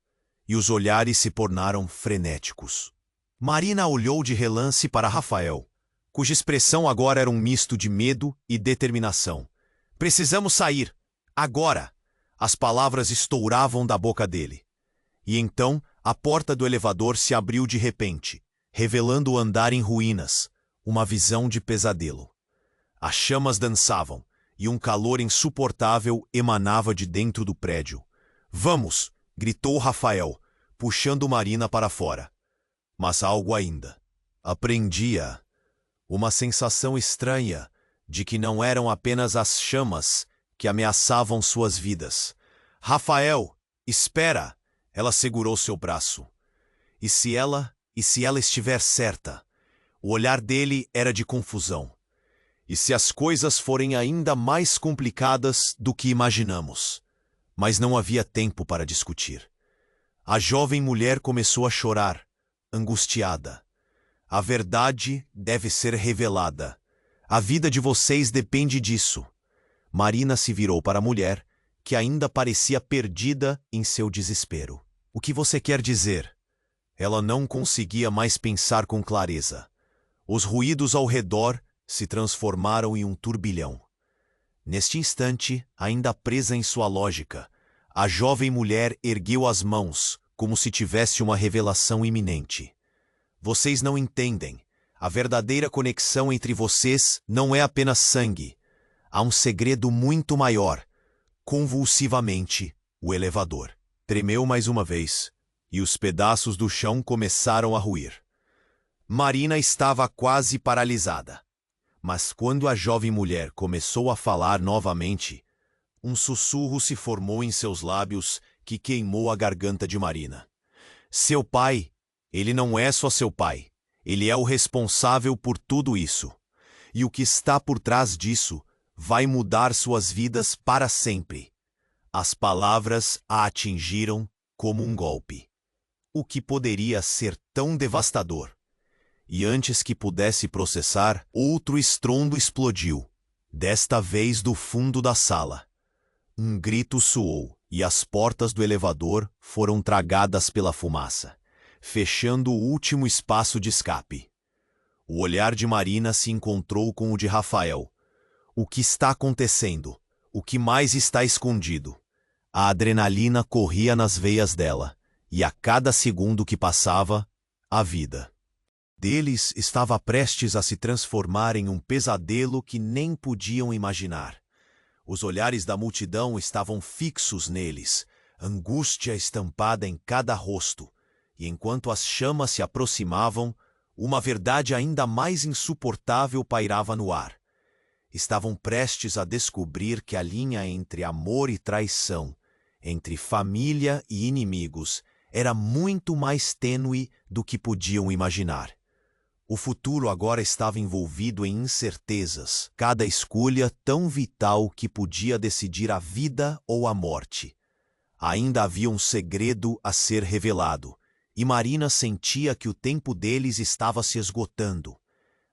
e os olhares se tornaram frenéticos. Marina olhou de relance para Rafael, cuja expressão agora era um misto de medo e determinação. Precisamos sair! Agora! As palavras estouravam da boca dele. E então, a porta do elevador se abriu de repente, revelando o andar em ruínas, uma visão de pesadelo. As chamas dançavam, e um calor insuportável emanava de dentro do prédio. Vamos! Gritou Rafael, puxando Marina para fora. Mas algo ainda. Apreendia uma sensação estranha de que não eram apenas as chamas que ameaçavam suas vidas. Rafael, espera! Ela segurou seu braço. E se ela estiver certa? O olhar dele era de confusão. E se as coisas forem ainda mais complicadas do que imaginamos? Mas não havia tempo para discutir. A jovem mulher começou a chorar, angustiada. A verdade deve ser revelada. A vida de vocês depende disso. Marina se virou para a mulher, que ainda parecia perdida em seu desespero. O que você quer dizer? Ela não conseguia mais pensar com clareza. Os ruídos ao redor se transformaram em um turbilhão. Neste instante, ainda presa em sua lógica, a jovem mulher ergueu as mãos, como se tivesse uma revelação iminente. Vocês não entendem. A verdadeira conexão entre vocês não é apenas sangue. Há um segredo muito maior. Convulsivamente, o elevador tremeu mais uma vez, e os pedaços do chão começaram a ruir. Marina estava quase paralisada. Mas quando a jovem mulher começou a falar novamente, um sussurro se formou em seus lábios que queimou a garganta de Marina. Seu pai, ele não é só seu pai. Ele é o responsável por tudo isso. E o que está por trás disso vai mudar suas vidas para sempre. As palavras a atingiram como um golpe. O que poderia ser tão devastador? E antes que pudesse processar, outro estrondo explodiu, desta vez do fundo da sala. Um grito soou e as portas do elevador foram tragadas pela fumaça, fechando o último espaço de escape. O olhar de Marina se encontrou com o de Rafael. O que está acontecendo? O que mais está escondido? A adrenalina corria nas veias dela, e a cada segundo que passava, a vida deles estava prestes a se transformar em um pesadelo que nem podiam imaginar. Os olhares da multidão estavam fixos neles, angústia estampada em cada rosto, e enquanto as chamas se aproximavam, uma verdade ainda mais insuportável pairava no ar. Estavam prestes a descobrir que a linha entre amor e traição, entre família e inimigos, era muito mais tênue do que podiam imaginar. O futuro agora estava envolvido em incertezas, cada escolha tão vital que podia decidir a vida ou a morte. Ainda havia um segredo a ser revelado, e Marina sentia que o tempo deles estava se esgotando.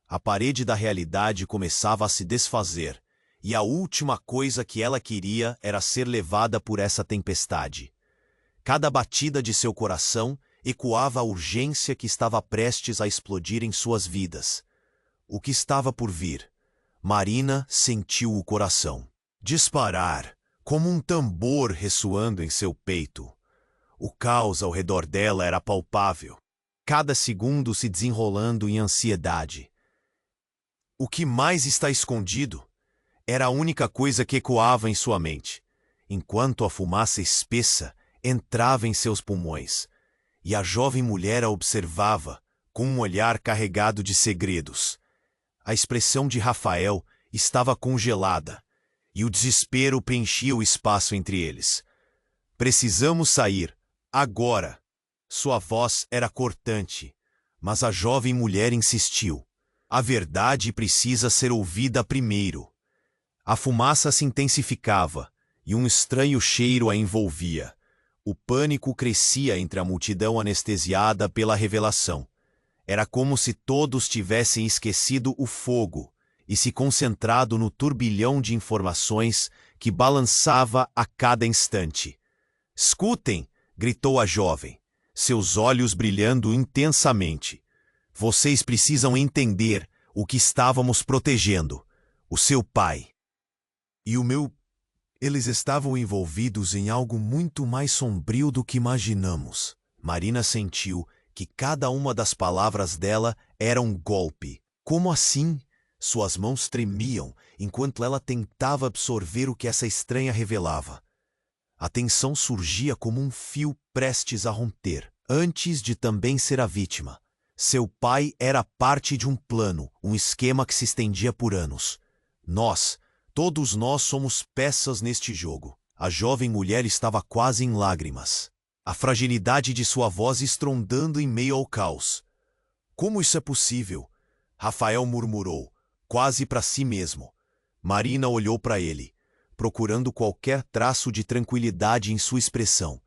A parede da realidade começava a se desfazer, e a última coisa que ela queria era ser levada por essa tempestade. Cada batida de seu coração ecoava a urgência que estava prestes a explodir em suas vidas. O que estava por vir? Marina sentiu o coração disparar, como um tambor ressoando em seu peito. O caos ao redor dela era palpável, cada segundo se desenrolando em ansiedade. O que mais está escondido? Era a única coisa que ecoava em sua mente, enquanto a fumaça espessa entrava em seus pulmões. E a jovem mulher a observava, com um olhar carregado de segredos. A expressão de Rafael estava congelada, e o desespero preenchia o espaço entre eles. Precisamos sair, agora. Sua voz era cortante, mas a jovem mulher insistiu. A verdade precisa ser ouvida primeiro. A fumaça se intensificava, e um estranho cheiro a envolvia. O pânico crescia entre a multidão anestesiada pela revelação. Era como se todos tivessem esquecido o fogo e se concentrado no turbilhão de informações que balançava a cada instante. Escutem! Gritou a jovem, seus olhos brilhando intensamente. Vocês precisam entender o que estávamos protegendo. O seu pai. E o meu... Eles estavam envolvidos em algo muito mais sombrio do que imaginamos. Marina sentiu que cada uma das palavras dela era um golpe. Como assim? Suas mãos tremiam enquanto ela tentava absorver o que essa estranha revelava. A tensão surgia como um fio prestes a romper, antes de também ser a vítima. Seu pai era parte de um plano, um esquema que se estendia por anos. Todos nós somos peças neste jogo. A jovem mulher estava quase em lágrimas, a fragilidade de sua voz estrondando em meio ao caos. Como isso é possível? Rafael murmurou, quase para si mesmo. Marina olhou para ele, procurando qualquer traço de tranquilidade em sua expressão,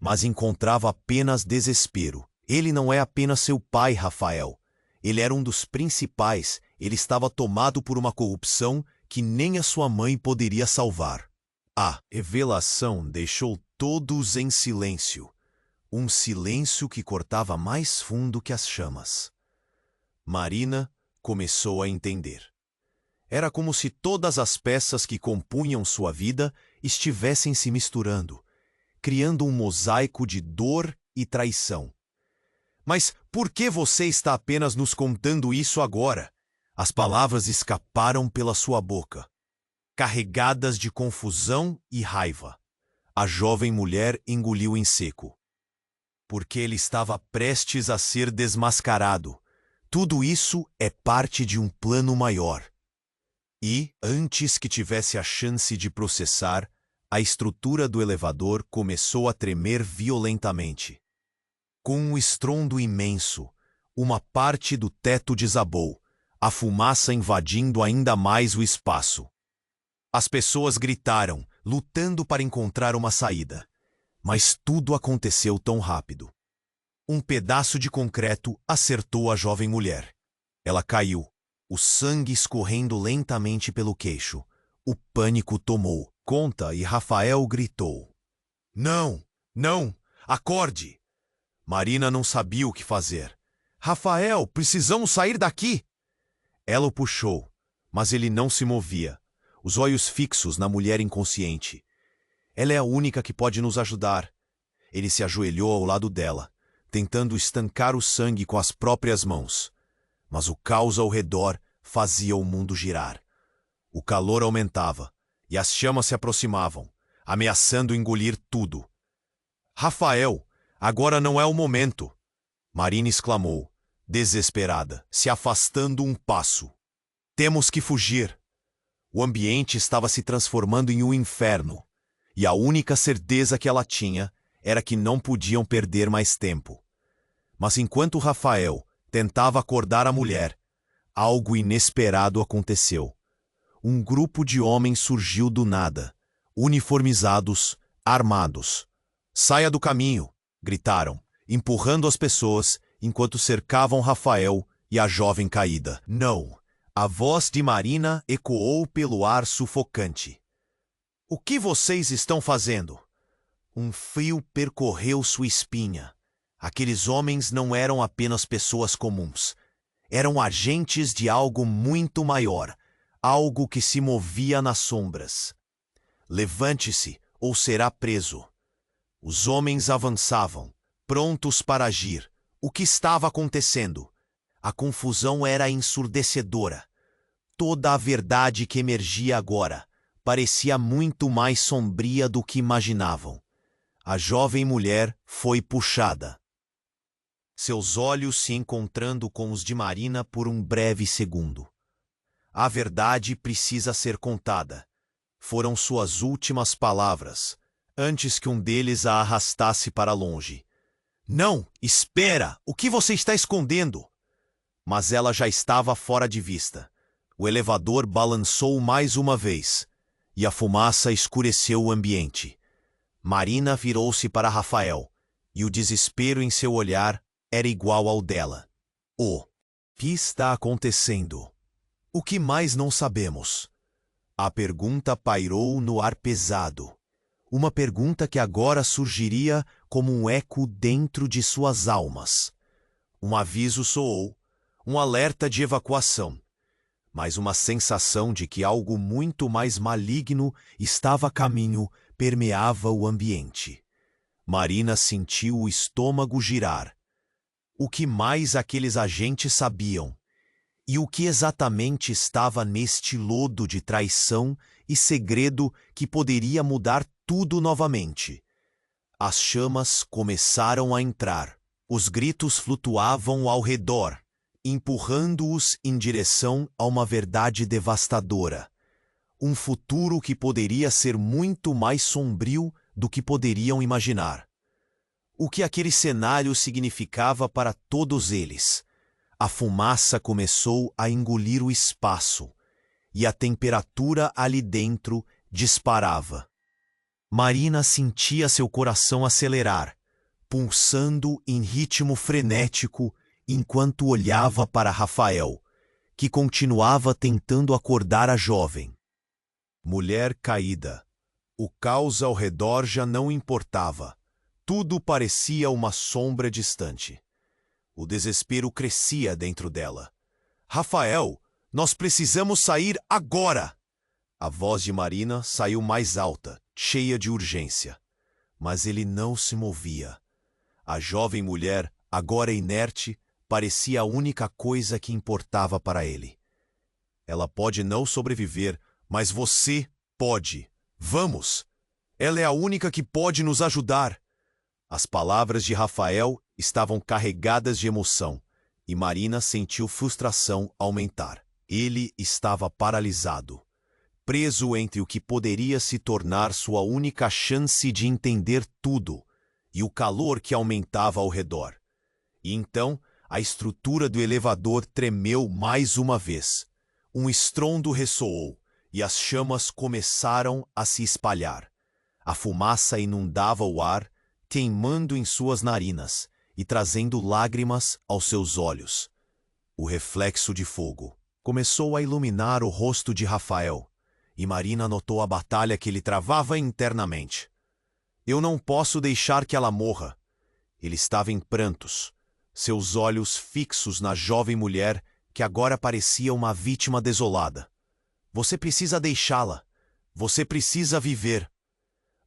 mas encontrava apenas desespero. Ele não é apenas seu pai, Rafael. Ele era um dos principais. Ele estava tomado por uma corrupção que nem a sua mãe poderia salvar. A revelação deixou todos em silêncio. Um silêncio que cortava mais fundo que as chamas. Marina começou a entender. Era como se todas as peças que compunham sua vida estivessem se misturando, criando um mosaico de dor e traição. Mas por que você está apenas nos contando isso agora? As palavras escaparam pela sua boca, carregadas de confusão e raiva. A jovem mulher engoliu em seco. Porque ele estava prestes a ser desmascarado. Tudo isso é parte de um plano maior. E, antes que tivesse a chance de processar, a estrutura do elevador começou a tremer violentamente. Com um estrondo imenso, uma parte do teto desabou, a fumaça invadindo ainda mais o espaço. As pessoas gritaram, lutando para encontrar uma saída. Mas tudo aconteceu tão rápido. Um pedaço de concreto acertou a jovem mulher. Ela caiu, o sangue escorrendo lentamente pelo queixo. O pânico tomou conta e Rafael gritou. Não, não, acorde! Marina não sabia o que fazer. Rafael, precisamos sair daqui! Ela o puxou, mas ele não se movia, os olhos fixos na mulher inconsciente. Ela é a única que pode nos ajudar. Ele se ajoelhou ao lado dela, tentando estancar o sangue com as próprias mãos. Mas o caos ao redor fazia o mundo girar. O calor aumentava, e as chamas se aproximavam, ameaçando engolir tudo. Rafael, agora não é o momento! Marina exclamou, desesperada, se afastando um passo. Temos que fugir! O ambiente estava se transformando em um inferno, e a única certeza que ela tinha era que não podiam perder mais tempo. Mas enquanto Rafael tentava acordar a mulher, algo inesperado aconteceu. Um grupo de homens surgiu do nada, uniformizados, armados. Saia do caminho! Gritaram, empurrando as pessoas enquanto cercavam Rafael e a jovem caída. Não! A voz de Marina ecoou pelo ar sufocante. O que vocês estão fazendo? Um frio percorreu sua espinha. Aqueles homens não eram apenas pessoas comuns. Eram agentes de algo muito maior, algo que se movia nas sombras. Levante-se ou será preso. Os homens avançavam, prontos para agir. O que estava acontecendo? A confusão era ensurdecedora. Toda a verdade que emergia agora parecia muito mais sombria do que imaginavam. A jovem mulher foi puxada. Seus olhos se encontrando com os de Marina por um breve segundo. A verdade precisa ser contada. Foram suas últimas palavras, antes que um deles a arrastasse para longe. Não, espera! O que você está escondendo? Mas ela já estava fora de vista. O elevador balançou mais uma vez, e a fumaça escureceu o ambiente. Marina virou-se para Rafael, e o desespero em seu olhar era igual ao dela. O que está acontecendo? O que mais não sabemos? A pergunta pairou no ar pesado. Uma pergunta que agora surgiria como um eco dentro de suas almas. Um aviso soou, um alerta de evacuação, mas uma sensação de que algo muito mais maligno estava a caminho permeava o ambiente. Marina sentiu o estômago girar. O que mais aqueles agentes sabiam? E o que exatamente estava neste lodo de traição e segredo que poderia mudar tudo novamente? As chamas começaram a entrar. Os gritos flutuavam ao redor, empurrando-os em direção a uma verdade devastadora. Um futuro que poderia ser muito mais sombrio do que poderiam imaginar. O que aquele cenário significava para todos eles? A fumaça começou a engolir o espaço, e a temperatura ali dentro disparava. Marina sentia seu coração acelerar, pulsando em ritmo frenético enquanto olhava para Rafael, que continuava tentando acordar a jovem. Mulher caída. O caos ao redor já não importava. Tudo parecia uma sombra distante. O desespero crescia dentro dela. Rafael, nós precisamos sair agora! A voz de Marina saiu mais alta, cheia de urgência. Mas ele não se movia. A jovem mulher, agora inerte, parecia a única coisa que importava para ele. Ela pode não sobreviver, mas você pode. Vamos! Ela é a única que pode nos ajudar. As palavras de Rafael estavam carregadas de emoção, e Marina sentiu frustração aumentar. Ele estava paralisado, preso entre o que poderia se tornar sua única chance de entender tudo e o calor que aumentava ao redor. E então, a estrutura do elevador tremeu mais uma vez. Um estrondo ressoou, e as chamas começaram a se espalhar. A fumaça inundava o ar, queimando em suas narinas e trazendo lágrimas aos seus olhos. O reflexo de fogo começou a iluminar o rosto de Rafael, e Marina notou a batalha que ele travava internamente. Eu não posso deixar que ela morra. Ele estava em prantos, seus olhos fixos na jovem mulher que agora parecia uma vítima desolada. Você precisa deixá-la. Você precisa viver.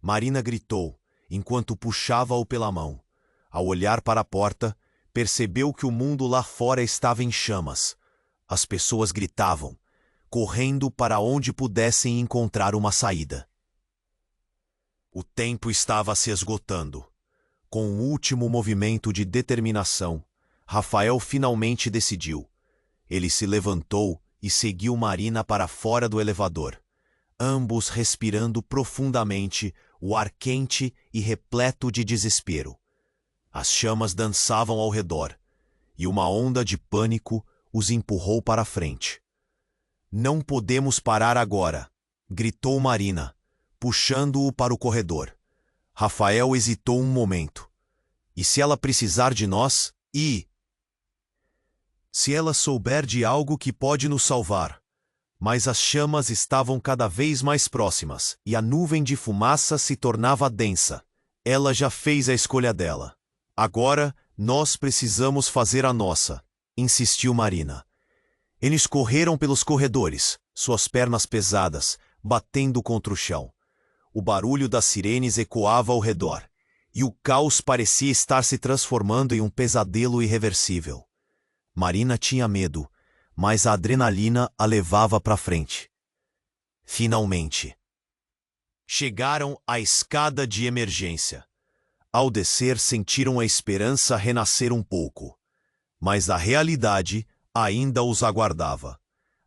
Marina gritou, enquanto puxava-o pela mão. Ao olhar para a porta, percebeu que o mundo lá fora estava em chamas. As pessoas gritavam, correndo para onde pudessem encontrar uma saída. O tempo estava se esgotando. Com um último movimento de determinação, Rafael finalmente decidiu. Ele se levantou e seguiu Marina para fora do elevador, ambos respirando profundamente o ar quente e repleto de desespero. As chamas dançavam ao redor, e uma onda de pânico os empurrou para a frente. Não podemos parar agora, gritou Marina, puxando-o para o corredor. Rafael hesitou um momento. E se ela precisar de nós? E se ela souber de algo que pode nos salvar? Mas as chamas estavam cada vez mais próximas, e a nuvem de fumaça se tornava densa. Ela já fez a escolha dela. Agora, nós precisamos fazer a nossa, insistiu Marina. Eles correram pelos corredores, suas pernas pesadas, batendo contra o chão. O barulho das sirenes ecoava ao redor, e o caos parecia estar se transformando em um pesadelo irreversível. Marina tinha medo, mas a adrenalina a levava para frente. Finalmente, chegaram à escada de emergência. Ao descer, sentiram a esperança renascer um pouco, mas a realidade ainda os aguardava.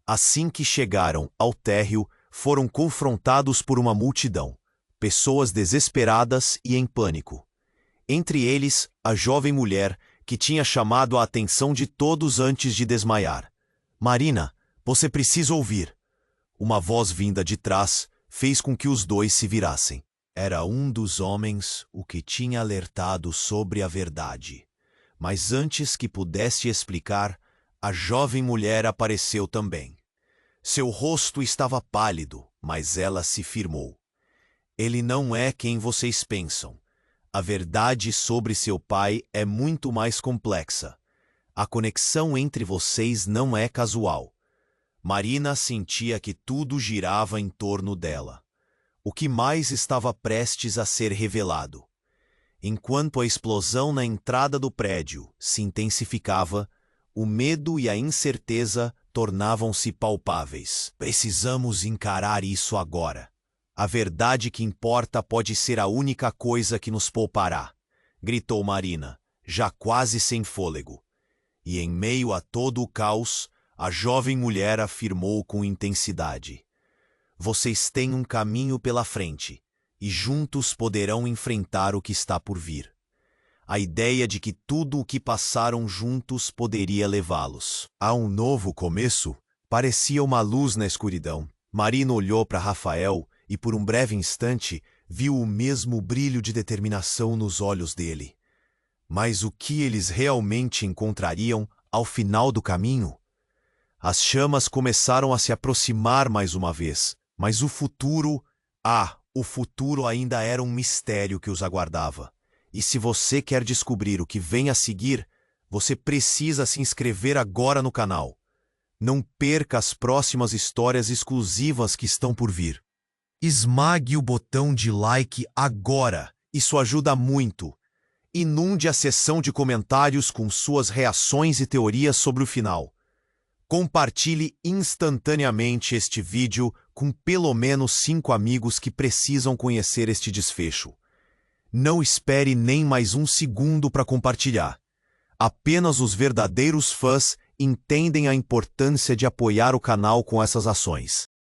Assim que chegaram ao térreo, foram confrontados por uma multidão, pessoas desesperadas e em pânico. Entre eles, a jovem mulher que tinha chamado a atenção de todos antes de desmaiar. Marina, você precisa ouvir. Uma voz vinda de trás fez com que os dois se virassem. Era um dos homens o que tinha alertado sobre a verdade. Mas antes que pudesse explicar, a jovem mulher apareceu também. Seu rosto estava pálido, mas ela se firmou. Ele não é quem vocês pensam. A verdade sobre seu pai é muito mais complexa. A conexão entre vocês não é casual. Marina sentia que tudo girava em torno dela. O que mais estava prestes a ser revelado? Enquanto a explosão na entrada do prédio se intensificava, o medo e a incerteza tornavam-se palpáveis. Precisamos encarar isso agora. A verdade que importa pode ser a única coisa que nos poupará, gritou Marina, já quase sem fôlego. E em meio a todo o caos, a jovem mulher afirmou com intensidade: vocês têm um caminho pela frente, e juntos poderão enfrentar o que está por vir. A ideia de que tudo o que passaram juntos poderia levá-los a um novo começo parecia uma luz na escuridão. Marina olhou para Rafael e, por um breve instante, viu o mesmo brilho de determinação nos olhos dele. Mas o que eles realmente encontrariam ao final do caminho? As chamas começaram a se aproximar mais uma vez, mas o futuro ainda era um mistério que os aguardava. E se você quer descobrir o que vem a seguir, você precisa se inscrever agora no canal. Não perca as próximas histórias exclusivas que estão por vir. Esmague o botão de like agora, isso ajuda muito. Inunde a seção de comentários com suas reações e teorias sobre o final. Compartilhe instantaneamente este vídeo com pelo menos 5 amigos que precisam conhecer este desfecho. Não espere nem mais um segundo para compartilhar. Apenas os verdadeiros fãs entendem a importância de apoiar o canal com essas ações.